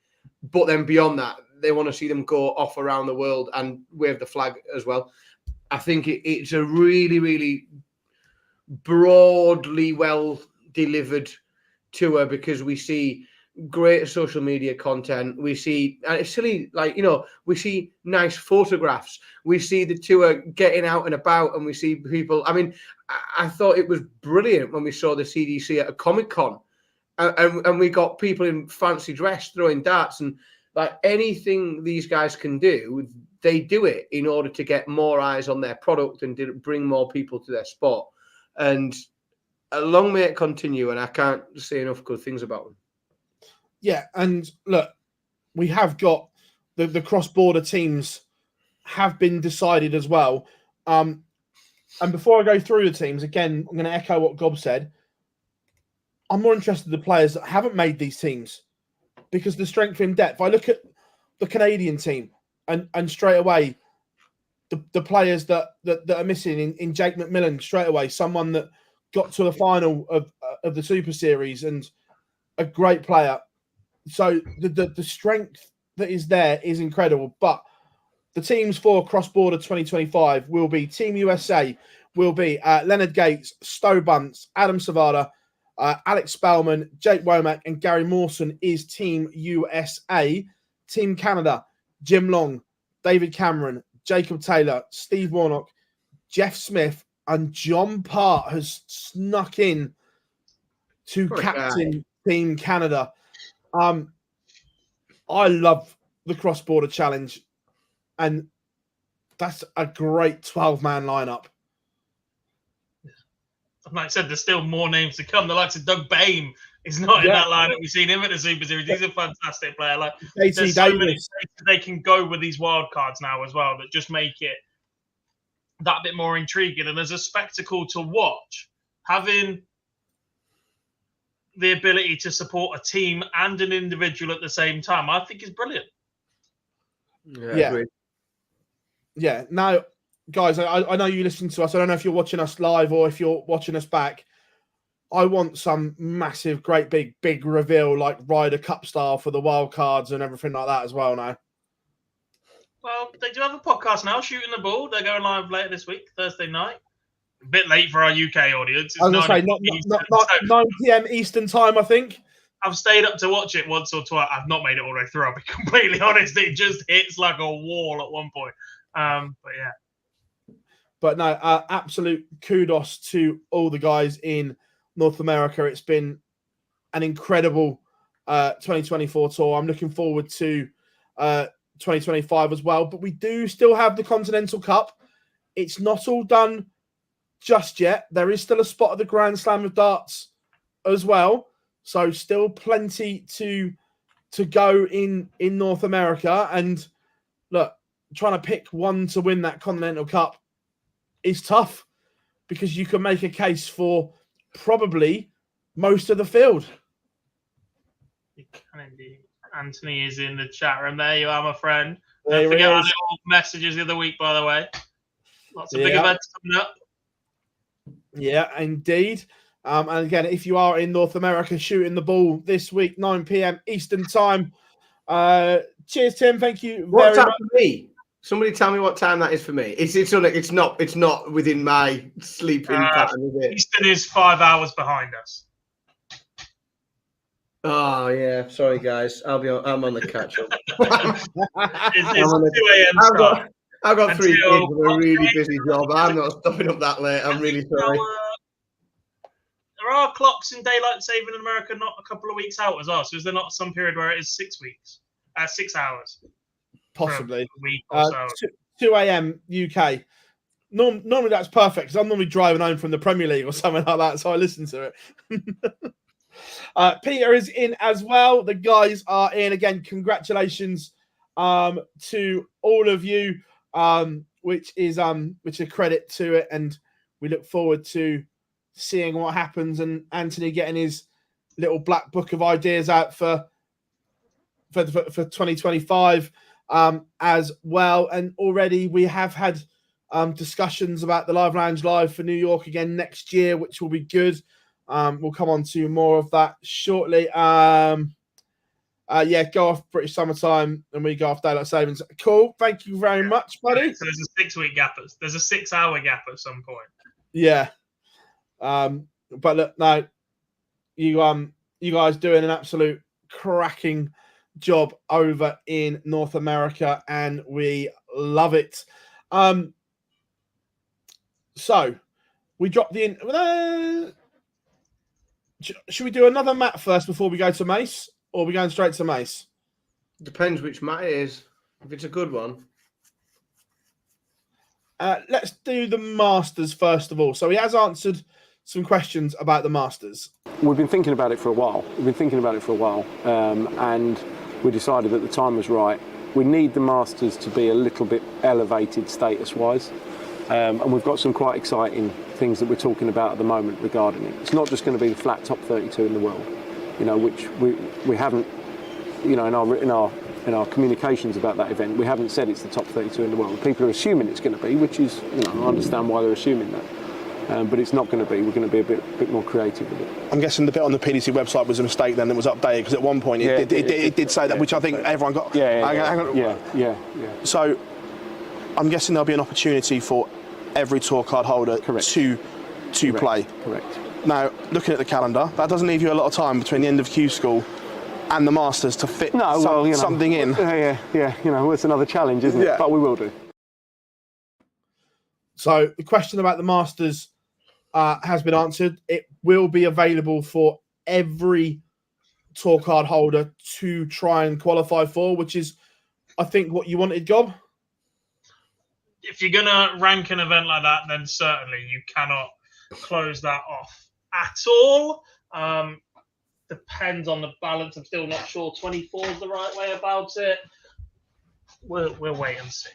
but then beyond that, they want to see them go off around the world and wave the flag as well. I think it's a really, really broadly well delivered tour, because we see great social media content. We see, and it's silly, we see nice photographs. We see the tour getting out and about, and we see people. I mean, I thought it was brilliant when we saw the CDC at a Comic-Con, and we got people in fancy dress throwing darts, and like anything these guys can do, they do it in order to get more eyes on their product and bring more people to their sport. And long may it continue, and I can't say enough good things about them. Yeah, and look, we have got the cross-border teams have been decided as well. And before I go through the teams, again, I'm going to echo what Gob said. I'm more interested in the players that haven't made these teams, because the strength in depth. I look at the Canadian team, and straight away, the players that are missing in Jake McMillan, straight away, someone that got to the final of the Super Series and a great player. So the strength that is there is incredible. But the teams for cross-border 2025 will be Team USA, will be Leonard Gates, Stowe Bunce, Adam Savada, Alex Spellman, Jake Womack, and Gary Mawson is Team USA. Team Canada, Jim Long, David Cameron, Jacob Taylor, Steve Warnock, Jeff Smith, and John Part has snuck in to captain Team Canada. I love the cross-border challenge, and that's a great 12-man lineup. Like I said, there's still more names to come. The likes of Doug Bain is not in that lineup. We've seen him at the Super Series. He's a fantastic player. Like, there's so many places they can go with these wild cards now as well that just make it that bit more intriguing. And as a spectacle to watch, having the ability to support a team and an individual at the same time, I think is brilliant. Yeah. Agreed. Yeah. Now, guys, I know you listen to us. I don't know if you're watching us live or if you're watching us back. I want some massive, great, big reveal, like Ryder Cup style for the wild cards and everything like that as well now. Well, they do have a podcast now, Shooting the Ball. They're going live later this week, Thursday night. A bit late for our UK audience. It's I was going to say, not 9 p.m. Eastern time, I think. I've stayed up to watch it once or twice. I've not made it all the way through. I'll be completely honest. It just hits like a wall at one point. But yeah. But no, absolute kudos to all the guys in North America. It's been an incredible 2024 tour. I'm looking forward to 2025 as well. But we do still have the Continental Cup. It's not all done just yet. There is still a spot at the Grand Slam of Darts as well. So still plenty to go in North America. And look, trying to pick one to win that Continental Cup is tough because you can make a case for probably most of the field. You can indeed. Anthony is in the chat room. There you are, my friend. There Don't forget he our is. little messages the other week, by the way. Lots of big Yeah. events coming up. Yeah, indeed. And again, if you are in North America shooting the ball this week, 9 p.m. Eastern time. Cheers, Tim. Thank you What's very that much. for me? Somebody tell me what time that is for me. It's not within my sleeping pattern, is it? Eastern is 5 hours behind us. Oh yeah, sorry guys. I'm on the catch up. It's I'm on 2 a.m. I've start. got 3 kids Until- with a really busy job. I'm not stopping up that late. I'm really sorry. There are clocks in daylight saving in America not a couple of weeks out as well. So is there not some period where it is 6 weeks? 6 hours? Possibly. A week or so. 2 a.m. UK. Normally that's perfect because I'm normally driving home from the Premier League or something like that, so I listen to it. Peter is in as well. The guys are in again. Congratulations to all of you, which is a credit to it, and we look forward to seeing what happens and Anthony getting his little black book of ideas out for 2025 as well. And already we have had discussions about the Live Lounge Live for New York again next year, which will be good. We'll come on to more of that shortly. Go off British summertime and we go off daylight savings. Cool. Thank you very much, buddy. So there's a 6 week gap. There's a 6 hour gap at some point. Yeah. But look, no, you guys doing an absolute cracking job over in North America, and we love it. So we dropped the should we do another map first before we go to Mace, or are we going straight to Mace? Depends which mat it is. If it's a good one. Let's do the Masters first of all. So he has answered some questions about the Masters. We've been thinking about it for a while. And we decided that the time was right. We need the Masters to be a little bit elevated status-wise. And we've got some quite exciting things that we're talking about at the moment regarding it. It's not just going to be the flat top 32 in the world, which we haven't, in our communications about that event, we haven't said it's the top 32 in the world. People are assuming it's going to be, which is, I understand why they're assuming that. But it's not going to be. We're going to be a bit more creative with it. I'm guessing the bit on the PDC website was a mistake then that was updated, because at one point it did say that, which I think everyone got. Yeah. So I'm guessing there'll be an opportunity for every tour card holder to play. Correct. Now, looking at the calendar, that doesn't leave you a lot of time between the end of Q School and the Masters to fit something in. Yeah. It's another challenge, isn't it? Yeah. But we will do. So the question about the Masters has been answered. It will be available for every tour card holder to try and qualify for, which is, I think, what you wanted, Gob. If you're going to rank an event like that, then certainly you cannot close that off at all. Depends on the balance. I'm still not sure 24 is the right way about it. We'll wait and see.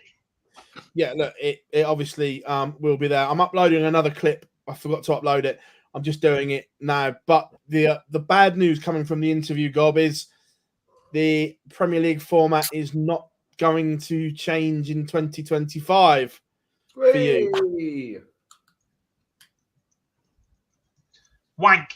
Yeah, look, it obviously will be there. I'm uploading another clip. I forgot to upload it. I'm just doing it now. But the bad news coming from the interview, Gob, is the Premier League format is not going to change in 2025 for you. Whey! Wank.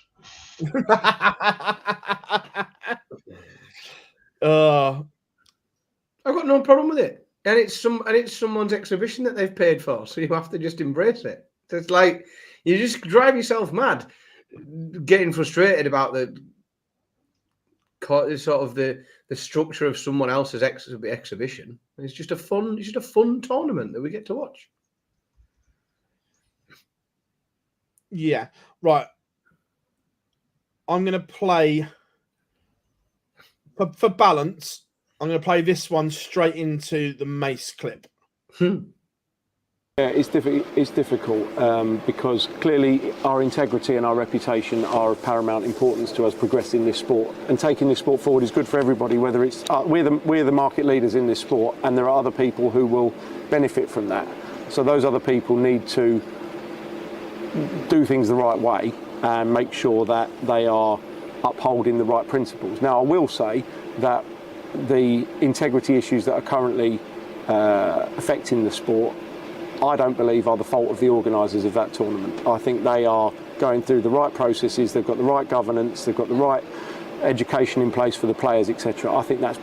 I've got no problem with it. And it's someone's exhibition that they've paid for, so you have to just embrace it. So it's like you just drive yourself mad, getting frustrated about the sort of the structure of someone else's exhibition. It's just a fun tournament that we get to watch. Yeah, right. I'm going to play for balance. I'm going to play this one straight into the Mace clip. Yeah, it's difficult because clearly our integrity and our reputation are of paramount importance to us progressing this sport, and taking this sport forward is good for everybody. Whether it's we're the market leaders in this sport, and there are other people who will benefit from that. So those other people need to do things the right way and make sure that they are upholding the right principles. Now, I will say that the integrity issues that are currently affecting the sport, I don't believe are the fault of the organisers of that tournament. I think they are going through the right processes, they've got the right governance, they've got the right education in place for the players, etc. I think that's,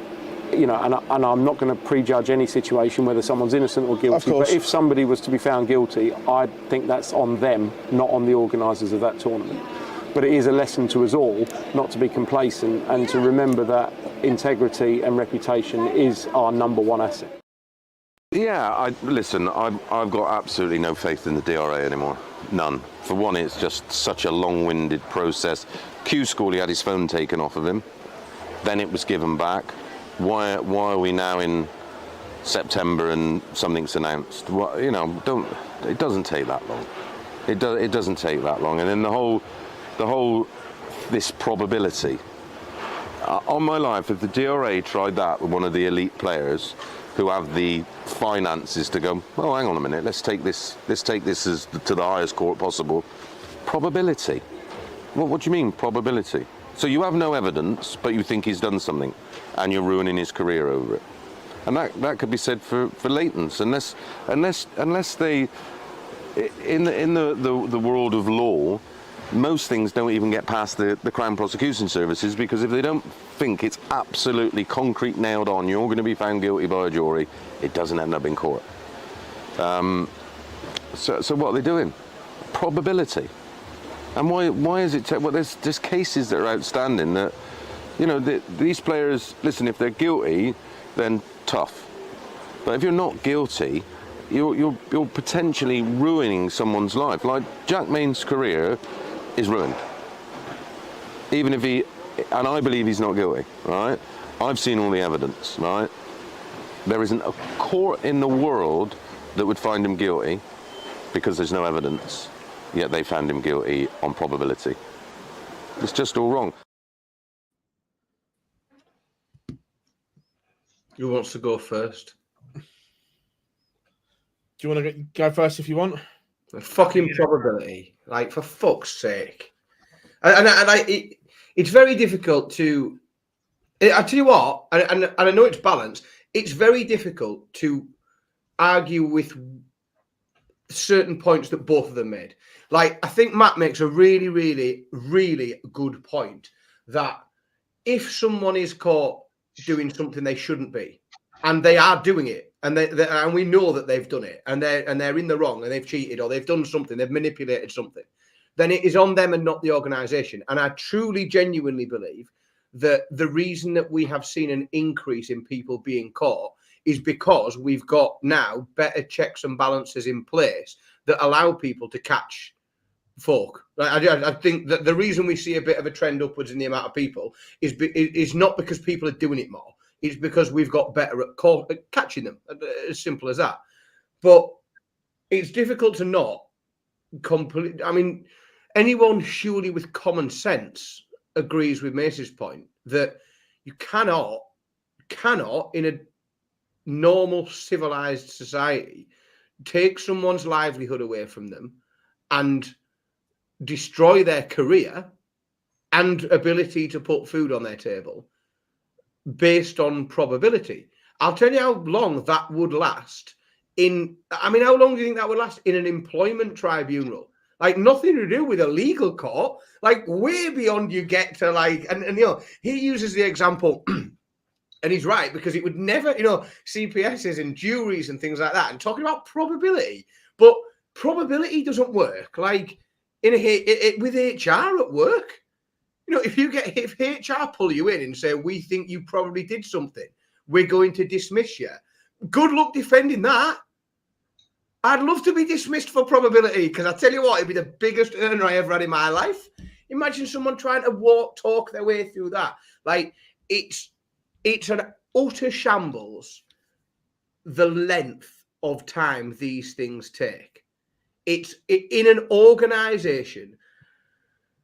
you know, and I'm not going to prejudge any situation whether someone's innocent or guilty, but if somebody was to be found guilty, I think that's on them, not on the organisers of that tournament. But it is a lesson to us all not to be complacent and to remember that integrity and reputation is our number one asset. Yeah, I've got absolutely no faith in the DRA anymore. None. For one, it's just such a long-winded process. Q School, he had his phone taken off of him. Then it was given back. Why are we now in September and something's announced? Well, you know, it doesn't take that long. It doesn't take that long. And then the whole this probability. On my life, if the DRA tried that with one of the elite players who have the finances to go, oh, hang on a minute, let's take this as to the highest court possible. Probability. What do you mean, probability? So you have no evidence, but you think he's done something, and you're ruining his career over it. And that could be said for latents, unless they, in the world of law, most things don't even get past the Crown Prosecution Services, because if they don't think it's absolutely concrete, nailed on, you're going to be found guilty by a jury, it doesn't end up in court. So what are they doing? Probability. And why is it? Well, there's cases that are outstanding that, you know, these players. Listen, if they're guilty, then tough. But if you're not guilty, you're potentially ruining someone's life. Like Jack Main's career is ruined. Even if and I believe he's not guilty. Right? I've seen all the evidence. Right? There isn't a court in the world that would find him guilty because there's no evidence. Yet they found him guilty on probability. It's just all wrong. Who wants to go first? Do you want to go first if you want? A fucking probability, like, for fuck's sake. It's very difficult to. I tell you what, and I know it's balanced. It's very difficult to argue with certain points that both of them made. Like, I think Matt makes a really, really, really good point that if someone is caught doing something they shouldn't be, and they are doing it, and and we know that they've done it, and they're in the wrong, and they've cheated, or they've done something, they've manipulated something, then it is on them and not the organisation. And I truly, genuinely believe that the reason that we have seen an increase in people being caught is because we've got now better checks and balances in place that allow people to catch folk. I think that the reason we see a bit of a trend upwards in the amount of people is not because people are doing it more. It's because we've got better at catching them. As simple as that. But it's difficult to not complete. I mean, anyone surely with common sense agrees with Mace's point that you cannot in normal civilized society take someone's livelihood away from them and destroy their career and ability to put food on their table based on probability. I'll tell you how long that would last how long do you think that would last in an employment tribunal? Like, nothing to do with a legal court, like way beyond you get to and he uses the example and he's right, because it would never, CPSs and juries and things like that, and talking about probability, but probability doesn't work like with HR at work. If HR pull you in and say, we think you probably did something, we're going to dismiss you. Good luck defending that. I'd love to be dismissed for probability, because I tell you what, it'd be the biggest earner I ever had in my life. Imagine someone trying to talk their way through that. Like, it's an utter shambles, the length of time these things take. It's in an organisation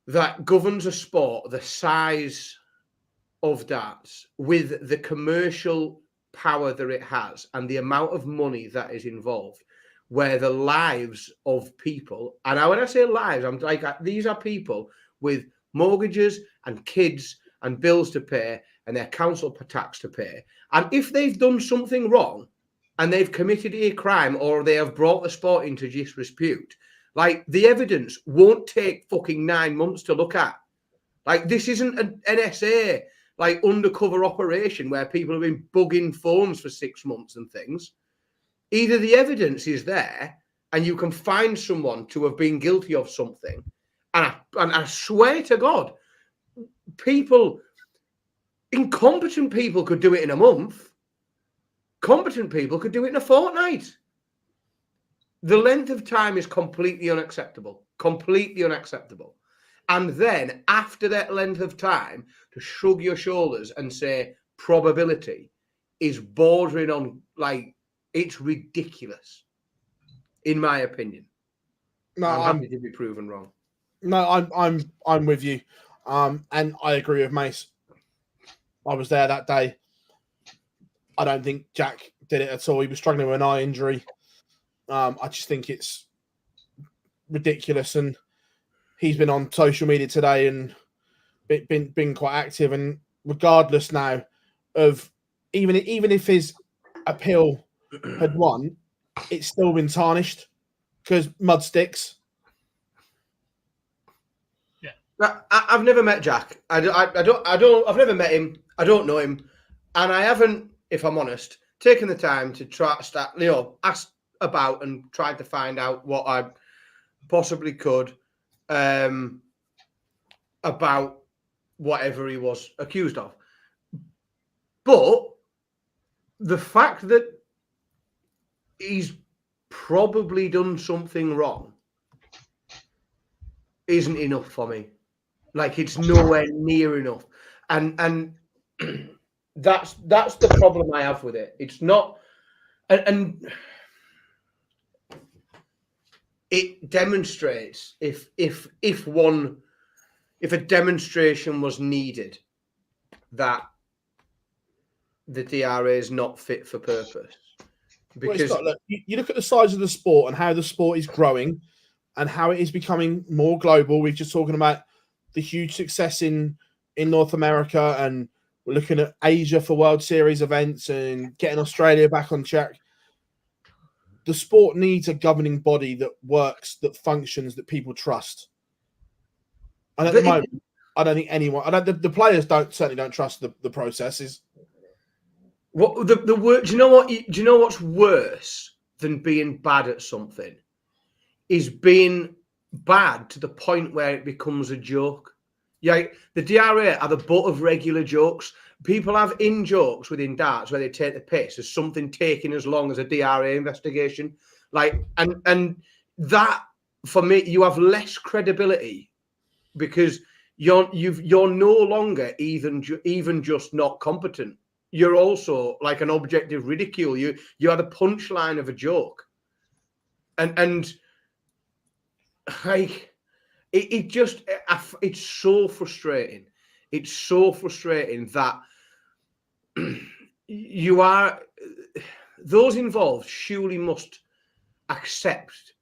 that governs a sport the size of darts, with the commercial power that it has and the amount of money that is involved, where the lives of people, and when I say lives, I'm like, these are people with mortgages and kids and bills to pay and their council tax to pay. And if they've done something wrong and they've committed a crime, or they have brought the sport into disrepute, like, the evidence won't take fucking 9 months to look at. Like, this isn't an NSA, like, undercover operation where people have been bugging phones for 6 months and things. Either the evidence is there and you can find someone to have been guilty of something. And I swear to God, incompetent people could do it in a month. Competent people could do it in a fortnight. The length of time is completely unacceptable. Completely unacceptable. And then, after that length of time, to shrug your shoulders and say probability is bordering on, like, it's ridiculous, in my opinion. No, I'm happy to be proven wrong. No, I'm with you, and I agree with Mace. I was there that day. I don't think Jack did it at all. He was struggling with an eye injury. I just think it's ridiculous, and he's been on social media today and been quite active. And regardless now of even if his appeal had won, it's still been tarnished because mud sticks. Yeah, I've never met Jack. I've never met him. I don't know him, and I haven't, if I'm honest, taken the time to ask about and tried to find out what I possibly could about whatever he was accused of. But the fact that he's probably done something wrong isn't enough for me. Like, it's nowhere near enough. And that's the problem I have with it. It's not, and it demonstrates if a demonstration was needed that the DRA is not fit for purpose. Because look, you look at the size of the sport and how the sport is growing and how it is becoming more global. We're just talking about the huge success in North America, and we're looking at Asia for World Series events and getting Australia back on track. The sport needs a governing body that works, that functions, that people trust. And at the moment, I don't think anyone. The players certainly don't trust the processes. What the word? Do you know what? Do you know what's worse than being bad at something? Is being bad to the point where it becomes a joke. Yeah, the DRA are the butt of regular jokes. People have in jokes within darts where they take the piss as something taking as long as a DRA investigation. Like, and that, for me, you have less credibility because you're no longer even just not competent. You're also like an objective ridicule. You are the punchline of a joke, and like it's so frustrating. It's so frustrating that you are those involved surely must accept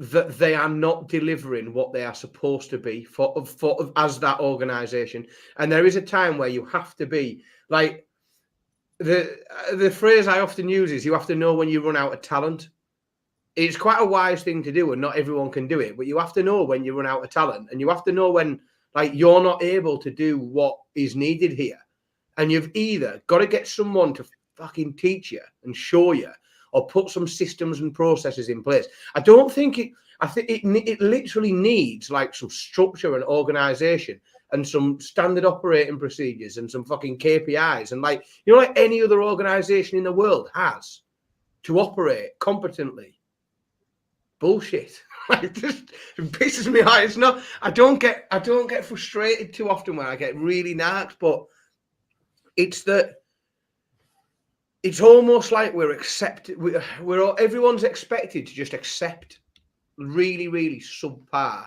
that they are not delivering what they are supposed to be for as that organisation. And there is a time where you have to be like the phrase I often use is you have to know when you run out of talent. It's quite a wise thing to do, and not everyone can do it, but you have to know when you run out of talent, and you have to know when like you're not able to do what is needed here. And you've either got to get someone to fucking teach you and show you, or put some systems and processes in place. I think it literally needs like some structure and organization and some standard operating procedures and some fucking KPIs and like any other organization in the world has to operate competently. Bullshit. Like, just it pisses me off. It's not. I don't get frustrated too often when I get really narked, but it's that. It's almost like everyone's expected to just accept really, really subpar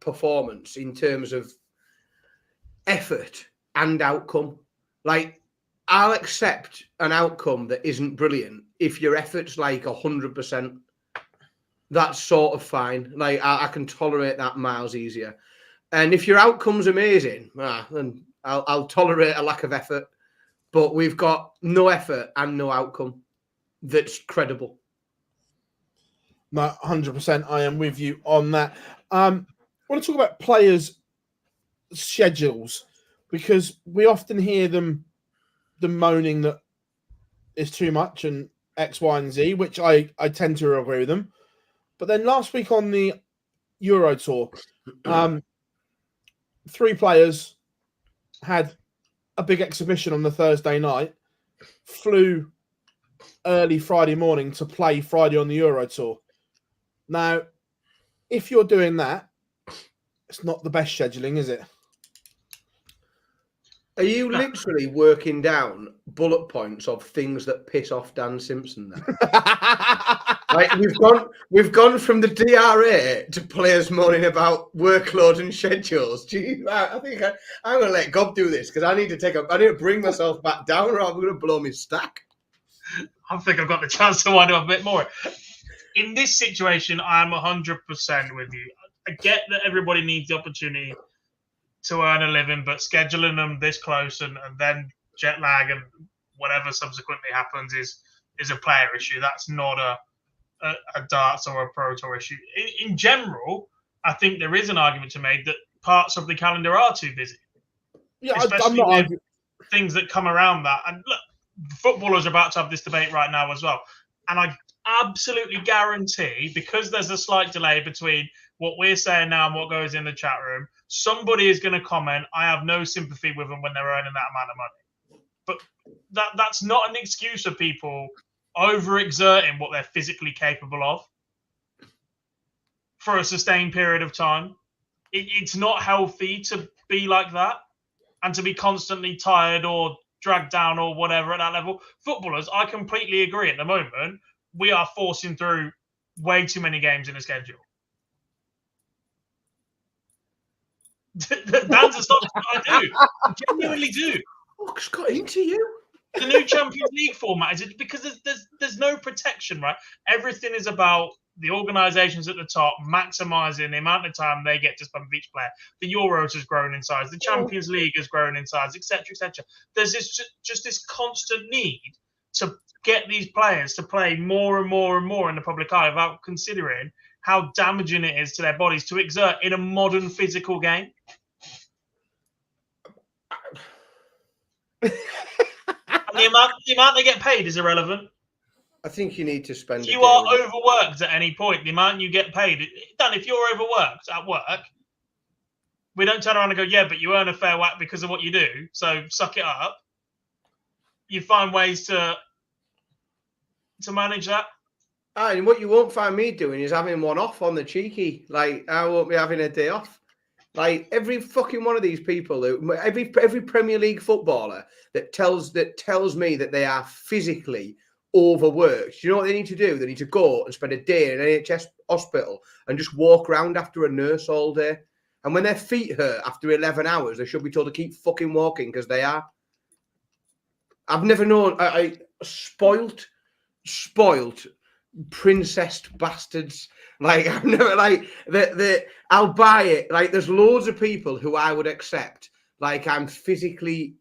performance in terms of effort and outcome. Like, I'll accept an outcome that isn't brilliant if your effort's like 100%. That's sort of fine. Like, I can tolerate that miles easier. And if your outcome's amazing, then I'll tolerate a lack of effort. But we've got no effort and no outcome that's credible. No, 100%. I am with you on that. I want to talk about players' schedules because we often hear them moaning that it's too much and X, Y, and Z, which I tend to agree with them. But then last week on the Euro Tour, 3 players had a big exhibition on the Thursday night, flew early Friday morning to play Friday on the Euro Tour. Now, if you're doing that, it's not the best scheduling, is it? Are you literally working down bullet points of things that piss off Dan Simpson then? Like we've gone from the DRA to players moaning about workload and schedules. Gee, I think I'm gonna let Gob do this because I need to bring myself back down or I'm gonna blow my stack. I think I've got the chance to wind up a bit more. In this situation, I'm 100% with you. I get that everybody needs the opportunity to earn a living, but scheduling them this close and then jet lag and whatever subsequently happens is a player issue. That's not a darts or a pro tour issue. In general, I think there is an argument to make that parts of the calendar are too busy. Yeah, especially I'm not with arguing. things that come around that. And look, footballers are about to have this debate right now as well. And I absolutely guarantee, because there's a slight delay between what we're saying now and what goes in the chat room, somebody is going to comment, I have no sympathy with them when they're earning that amount of money. But that's not an excuse of people overexerting what they're physically capable of for a sustained period of time. It's not healthy to be like that and to be constantly tired or dragged down or whatever at that level. Footballers, I completely agree. At the moment, we are forcing through way too many games in a schedule. Dan's a stop. I do. I genuinely do. What's got into you? The new Champions League format is because there's no protection, right? Everything is about the organisations at the top maximising the amount of time they get to spend with each player. The Euros has grown in size. The Champions League has grown in size, etc., etc. There's just this constant need to get these players to play more and more and more in the public eye without considering how damaging it is to their bodies to exert in a modern physical game. And the amount they get paid is irrelevant. I think you need to spend. If you are overworked at any point, the amount you get paid. Dan, if you're overworked at work, we don't turn around and go, yeah, but you earn a fair whack because of what you do, so suck it up. You find ways to manage that. And what you won't find me doing is having one off on the cheeky. Like, I won't be having a day off. Like, every fucking one of these people, every Premier League footballer that tells me that they are physically overworked, you know what they need to do? They need to go and spend a day in an NHS hospital and just walk around after a nurse all day. And when their feet hurt after 11 hours, they should be told to keep fucking walking because they are. I've never known I spoilt princessed bastards. Like I've never like the I'll buy it. Like there's loads of people who I would accept. Like I'm physically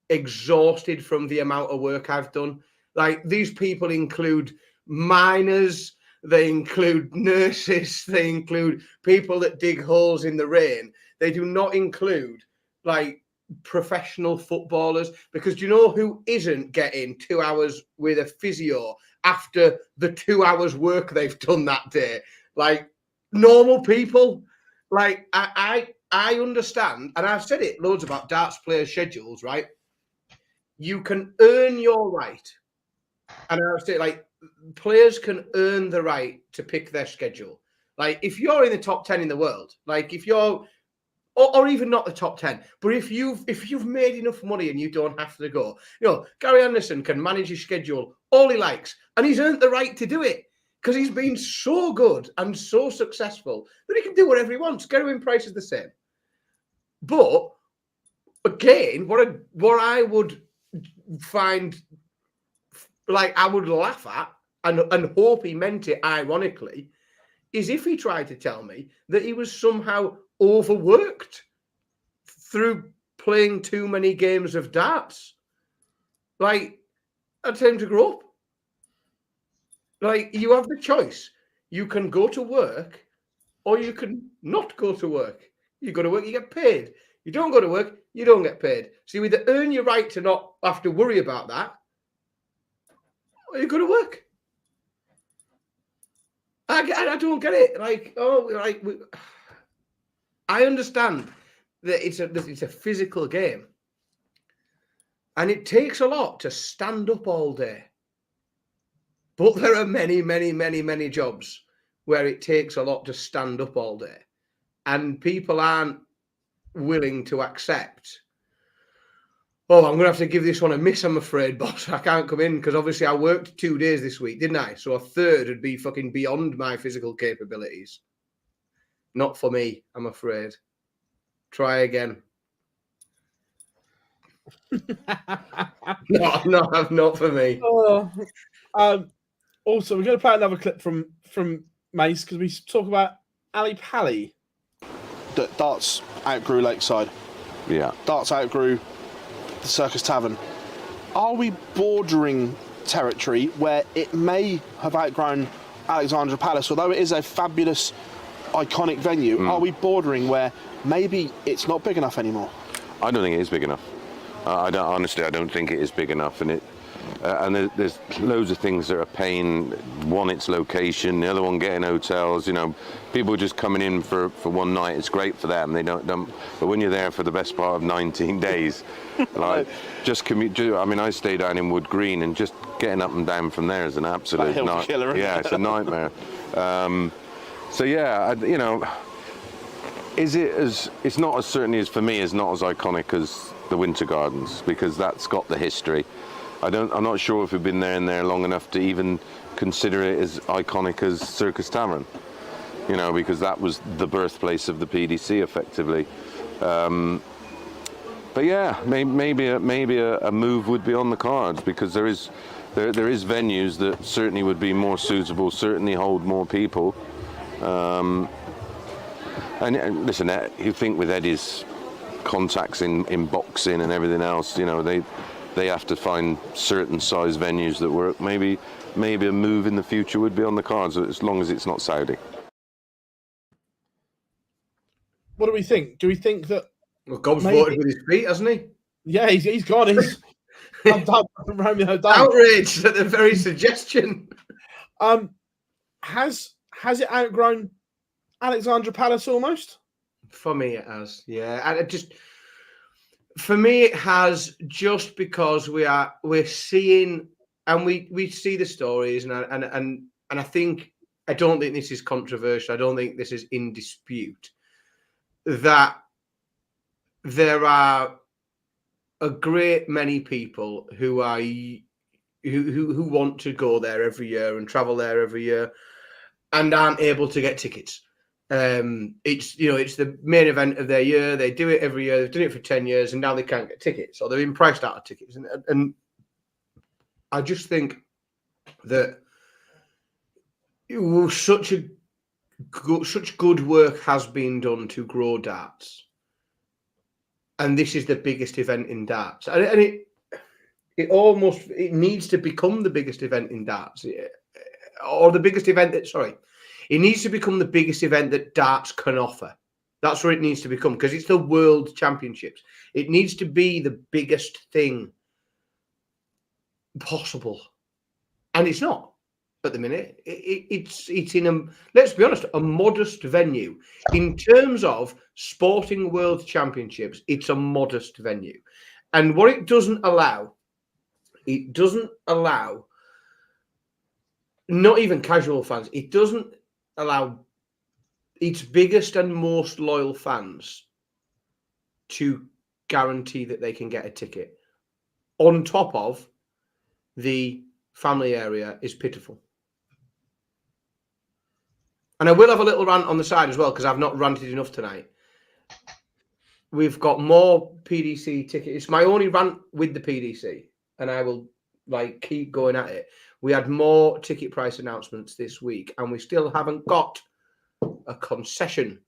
exhausted from the amount of work I've done. Like these people include miners, they include nurses, they include people that dig holes in the rain. They do not include like professional footballers, because do you know who isn't getting 2 hours with a physio after the 2 hours work they've done that day? Like normal people. Like I understand, and I've said it loads about darts players' schedules, right? You can earn your right, and I've said like players can earn the right to pick their schedule. Like if you're in the top 10 in the world, like if you're or even not the top 10, but if you've made enough money and you don't have to go, you know, Gary Anderson can manage his schedule all he likes, and he's earned the right to do it because he's been so good and so successful that he can do whatever he wants. Gary Price is the same. But again, what I would find, like I would laugh at and hope he meant it ironically, is if he tried to tell me that he was somehow overworked through playing too many games of darts. Like, I'd tell him to grow up. Like, you have the choice. You can go to work or you can not go to work. You go to work, you get paid. You don't go to work, you don't get paid. So you either earn your right to not have to worry about that, or you go to work. I don't get it. Like, I understand that it's a physical game, and it takes a lot to stand up all day. But there are many, many, many, many jobs where it takes a lot to stand up all day, and people aren't willing to accept. Oh, I'm going to have to give this one a miss, I'm afraid, boss. I can't come in because obviously I worked 2 days this week, didn't I? So a third would be fucking beyond my physical capabilities. Not for me, I'm afraid. Try again. No, not for me. Also, we're going to play another clip from Mace because we talk about Ali Pally. Darts outgrew Lakeside. Yeah. Darts outgrew the Circus Tavern. Are we bordering territory where it may have outgrown Alexandra Palace, although it is a fabulous, iconic venue? Are we bordering where maybe it's not big enough anymore? I don't think it is big enough. I don't think it is big enough, and there's loads of things that are a pain. One, its location. The other one, getting hotels. You know, people just coming in for one night. It's great for them. They don't. But when you're there for the best part of 19 days, like just commute. I mean, I stay down in Wood Green, and just getting up and down from there is an absolute nightmare. Yeah, it's a nightmare. So yeah, you know, it's not as certainly as for me is not as iconic as the Winter Gardens, because that's got the history. I'm not sure if we've been there long enough to even consider it as iconic as Circus Tavern, you know, because that was the birthplace of the PDC effectively. But yeah, maybe a move would be on the cards, because there is venues that certainly would be more suitable, certainly hold more people. And listen, you think with Eddie's contacts in boxing and everything else, you know, they have to find certain size venues that work. Maybe a move in the future would be on the cards, as long as it's not Saudi. What do we think? Do we think that? Well, Gob's voted with his feet, hasn't he? Yeah, he's got his. I'm done. Romeo done. Outraged at the very suggestion. Has it outgrown Alexandra Palace almost? For me, it has. Yeah, and for me, it has, just because we're seeing, and we see the stories, and I think, I don't think this is controversial. I don't think this is in dispute, that there are a great many people who want to go there every year and travel there every year and aren't able to get tickets. It's it's the main event of their year. They do it every year. They've done it for 10 years, and now they can't get tickets, or they're being priced out of tickets. And I just think that such good work has been done to grow darts, and this is the biggest event in darts, and it needs to become the biggest event in darts, or the biggest event that it needs to become the biggest event that darts can offer. That's where it needs to become, because it's the World Championships. It needs to be the biggest thing possible, and it's not at the minute. It's in a, let's be honest, a modest venue in terms of sporting World Championships. It's a modest venue, and what it doesn't allow not even casual fans. It doesn't allow its biggest and most loyal fans to guarantee that they can get a ticket. On top of the family area is pitiful. And I will have a little rant on the side as well, because I've not ranted enough tonight. We've got more PDC tickets. It's my only rant with the PDC, and I will keep going at it. We had more ticket price announcements this week, and we still haven't got a concession.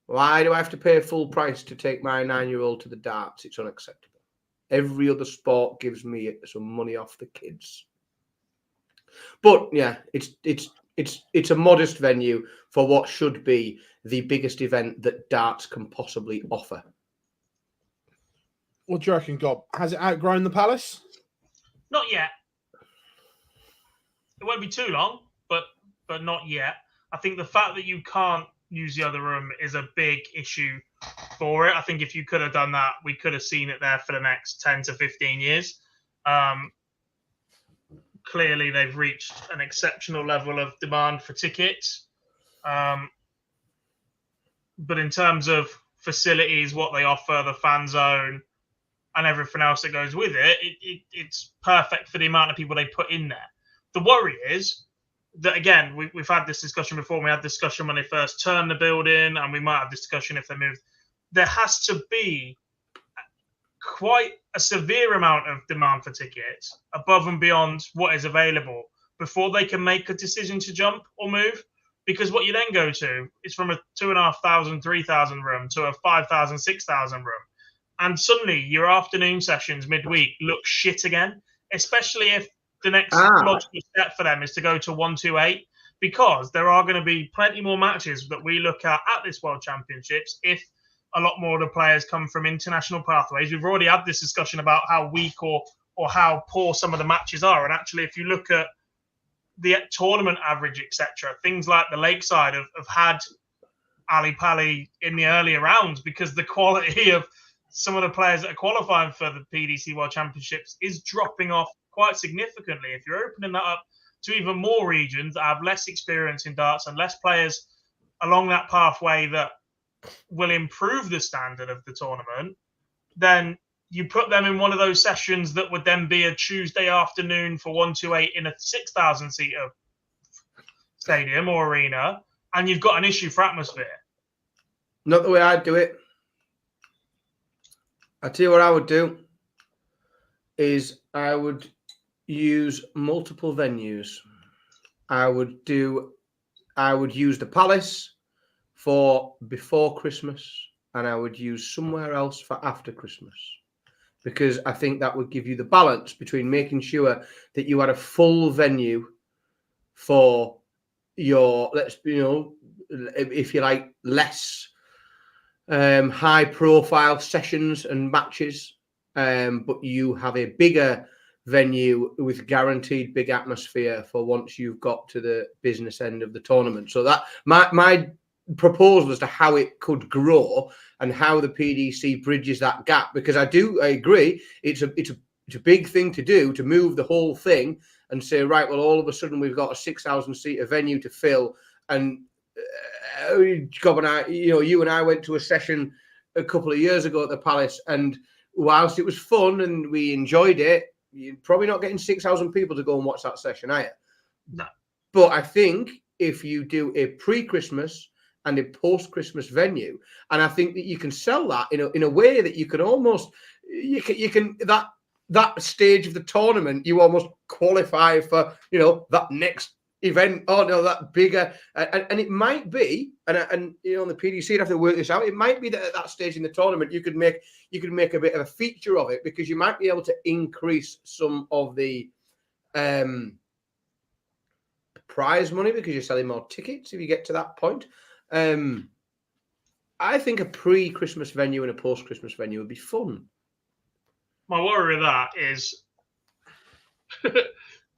Why do I have to pay full price to take my 9-year-old to the darts? It's unacceptable. Every other sport gives me some money off the kids. But yeah, it's a modest venue for what should be the biggest event that darts can possibly offer. What do you reckon, Gob? Has it outgrown the Palace? Not yet. It won't be too long, but not yet. I think the fact that you can't use the other room is a big issue for it. I think if you could have done that, we could have seen it there for the next 10 to 15 years. Clearly, they've reached an exceptional level of demand for tickets. But in terms of facilities, what they offer, the fan zone, and everything else that goes with it, it's perfect for the amount of people they put in there. The worry is that, again, we've had this discussion before. We had discussion when they first turned the building, and we might have discussion if they move. There has to be quite a severe amount of demand for tickets above and beyond what is available before they can make a decision to jump or move. Because what you then go to is from a 2,500, 3,000 room to a 5,000, 6,000 room. And suddenly your afternoon sessions midweek look shit again, especially if the next logical step for them is to go to 128, because there are going to be plenty more matches that we look at this World Championships if a lot more of the players come from international pathways. We've already had this discussion about how weak or how poor some of the matches are. And actually, if you look at the tournament average, etc., things like the Lakeside have had Ali Pali in the earlier rounds, because the quality of some of the players that are qualifying for the PDC World Championships is dropping off quite significantly. If you're opening that up to even more regions that have less experience in darts and less players along that pathway that will improve the standard of the tournament, then you put them in one of those sessions that would then be a Tuesday afternoon for 128 in a 6,000 seater stadium or arena, and you've got an issue for atmosphere. Not the way I'd do it. I tell you what I would do is I would use multiple venues. I would use the Palace for before Christmas, and I would use somewhere else for after Christmas, because I think that would give you the balance between making sure that you had a full venue for your, if you like, less high profile sessions and matches, but you have a bigger venue with guaranteed big atmosphere for once you've got to the business end of the tournament. So that my proposal as to how it could grow and how the PDC bridges that gap, because I agree it's a big thing to do, to move the whole thing and say, right, well, all of a sudden we've got a 6,000 seater venue to fill. And Gob and I, you and I went to a session a couple of years ago at the Palace, and whilst it was fun and we enjoyed it, you're probably not getting 6,000 people to go and watch that session, are you? No. But I think if you do a pre-Christmas and a post-Christmas venue. And I think that you can sell that in a way that you can almost that stage of the tournament, you almost qualify for, that next event. Oh no, that bigger, and it might be, and the PDC would have to work this out. It might be that at that stage in the tournament, you could make a bit of a feature of it, because you might be able to increase some of the prize money because you're selling more tickets if you get to that point. I think a pre-Christmas venue and a post-Christmas venue would be fun. My worry with that is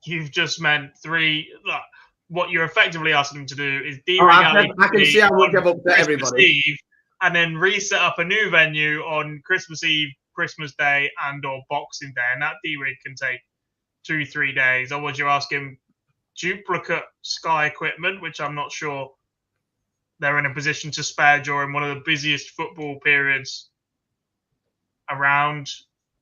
you've just meant three. Look, what you're effectively asking them to do is I can see I would have upset everybody. Eve, and then reset up a new venue on Christmas Eve, Christmas Day, and/or Boxing Day, and that D-Rig can take 2-3 days. Or would you ask him duplicate Sky equipment, which I'm not sure they're in a position to spare during one of the busiest football periods around.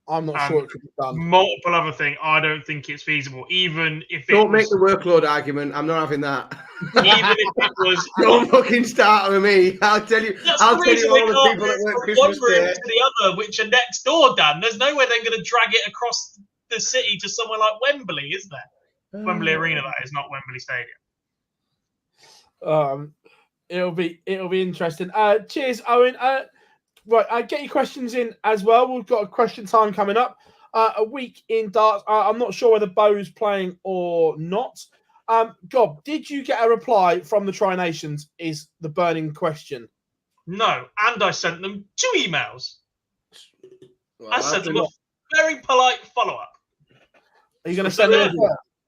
I'm not sure it could be done. Multiple other things. I don't think it's feasible. Even if don't make the workload argument. I'm not having that. Even if it was, don't fucking start with me. I'll tell you. I'll tell you all the people that work Christmas Day. To the other, which are next door, Dan. There's no way they're going to drag it across the city to somewhere like Wembley, is there? Wembley Arena, that is, not Wembley Stadium. It'll be interesting. Cheers, Owen. Right, get your questions in as well. We've got a question time coming up. A week in darts. I'm not sure whether Bo's playing or not. Gob, did you get a reply from the Tri Nations? Is the burning question. No, and I sent them 2 emails. Well, I sent them a very polite follow-up. Are you going to send them?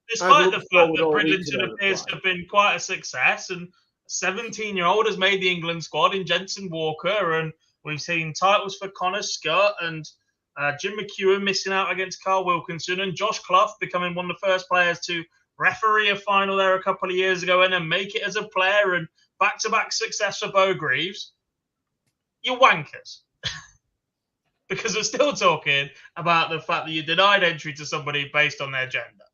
Despite the fact that Bridlington appears to have been quite a success, and a 17-year-old has made the England squad in Jensen Walker, and we've seen titles for Connor Scott and Jim McEwen missing out against Carl Wilkinson, and Josh Clough becoming one of the first players to referee a final there a couple of years ago and then make it as a player, and back-to-back success for Bo Greaves. You're wankers. Because we're still talking about the fact that you denied entry to somebody based on their gender.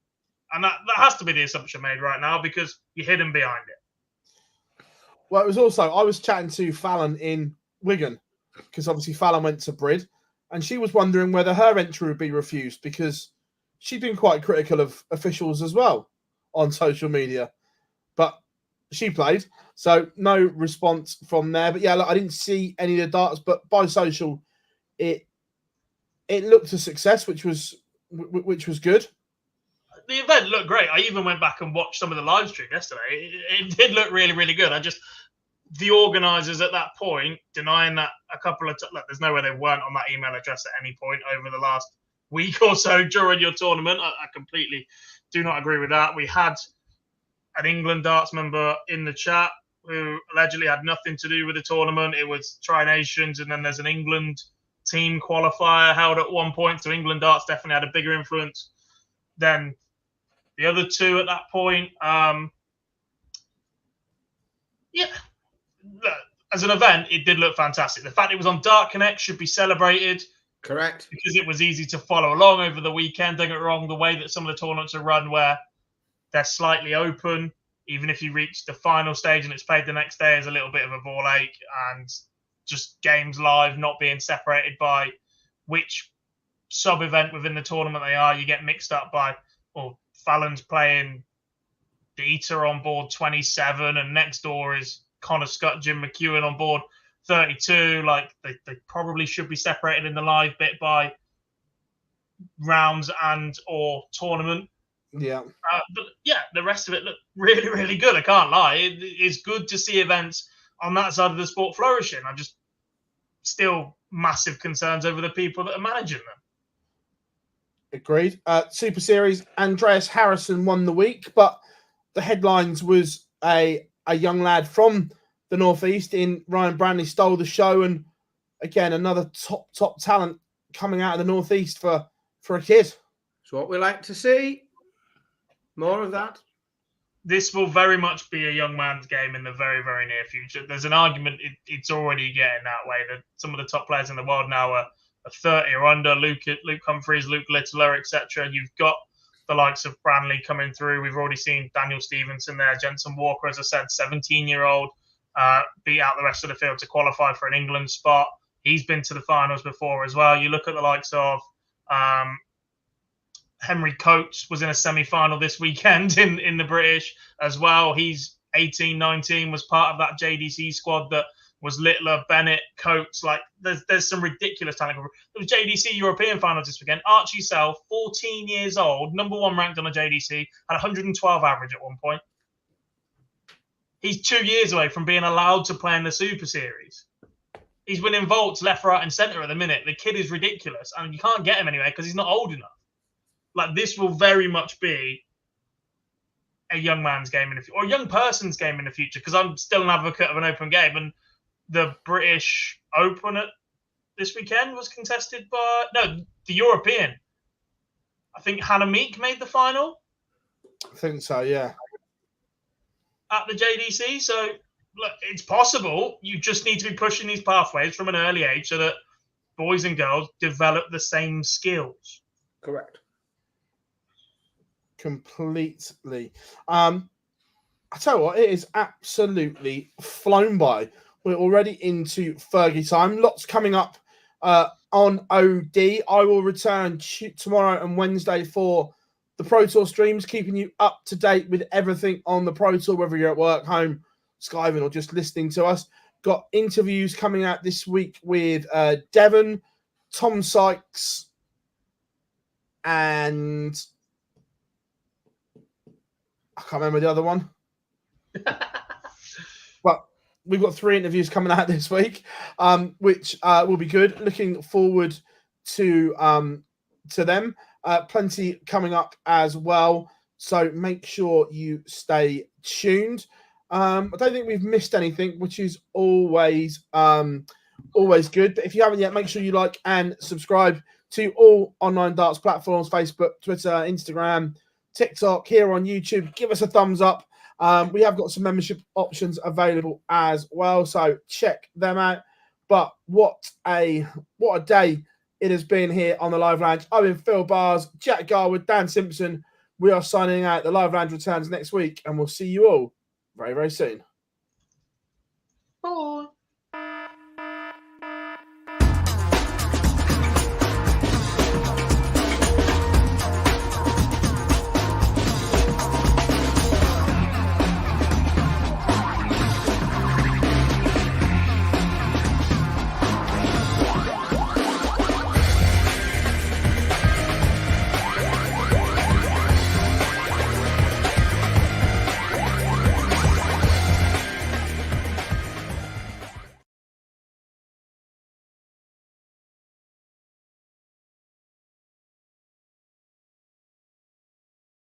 And that has to be the assumption made right now, because you're hidden behind it. Well, it was also, I was chatting to Fallon in Wigan, because obviously Fallon went to Brid, and she was wondering whether her entry would be refused, because she'd been quite critical of officials as well on social media. But she played, so no response from there. But yeah, look, I didn't see any of the darts, but by social, it looked a success, which was good. The event looked great. I even went back and watched some of the live stream yesterday. It did look really, really good. The organisers at that point denying that a couple of look, there's no way they weren't on that email address at any point over the last week or so during your tournament. I completely do not agree with that. We had an England darts member in the chat who allegedly had nothing to do with the tournament. It was Tri Nations, and then there's an England team qualifier held at one point. So England darts definitely had a bigger influence than the other two at that point. As an event, it did look fantastic. The fact it was on Dart Connect should be celebrated. Correct. Because it was easy to follow along over the weekend. Don't get it wrong, the way that some of the tournaments are run where they're slightly open, even if you reach the final stage and it's played the next day, is a little bit of a ball ache. And just games live not being separated by which sub-event within the tournament they are. You get mixed up by, Fallon's playing Dieter on board 27, and next door is Connor Scott, Jim McEwen on board 32. Like, they probably should be separated in the live bit by rounds and or tournament. Yeah. But yeah, the rest of it looked really, really good. I can't lie. It's good to see events on that side of the sport flourishing. I just still massive concerns over the people that are managing them. Agreed. Super Series, Andreas Harrison won the week, but the headlines was a young lad from the Northeast in Ryan Branley stole the show, and again another top talent coming out of the Northeast for a kid. It's what we like to see. More of that. This will very much be a young man's game in the very, very near future. There's an argument it's already getting that way, that some of the top players in the world now are 30 or under. Luke Humphreys, Luke Littler, etc. You've got the likes of Branley coming through. We've already seen Daniel Stevenson there, Jensen Walker, as I said, 17-year-old. beat out the rest of the field to qualify for an England spot. He's been to the finals before as well. You look at the likes of Henry Coates was in a semi-final this weekend in the British as well. He's 18, 19, was part of that JDC squad that was Littler, Bennett, Coates. Like, there's some ridiculous talent. There was JDC European finals this weekend. Archie Self, 14 years old, number 1 ranked on a JDC, had 112 average at one point. He's 2 years away from being allowed to play in the Super Series. He's winning vaults left, right, and centre at the minute. The kid is ridiculous, and you can't get him anywhere because he's not old enough. Like, this will very much be a young man's game in the future, or a young person's game in the future, because I'm still an advocate of an open game. And the British Open this weekend was contested by the European. I think Hannah Meek made the final. I think so, yeah. At the JDC. So, look, it's possible. You just need to be pushing these pathways from an early age so that boys and girls develop the same skills. Correct. Completely. I tell you what, it is absolutely flown by. We're already into Fergie time. Lots coming up on OD. I will return tomorrow and Wednesday for the Pro Tour streams, keeping you up to date with everything on the Pro Tour, whether you're at work, home, skiving, or just listening to us. Got interviews coming out this week with Devon, Tom Sykes, and I can't remember the other one. But we've got 3 interviews coming out this week, which will be good. Looking forward to them. Plenty coming up as well. So make sure you stay tuned. I don't think we've missed anything, which is always good. But if you haven't yet, make sure you like and subscribe to all online darts platforms: Facebook, Twitter, Instagram, TikTok, here on YouTube. Give us a thumbs up. We have got some membership options available as well, so check them out. But what a day it has been here on the Live Lounge. I've been Phil Bars, Jack Garwood, Dan Simpson. We are signing out. The Live Lounge returns next week, and we'll see you all very, very soon.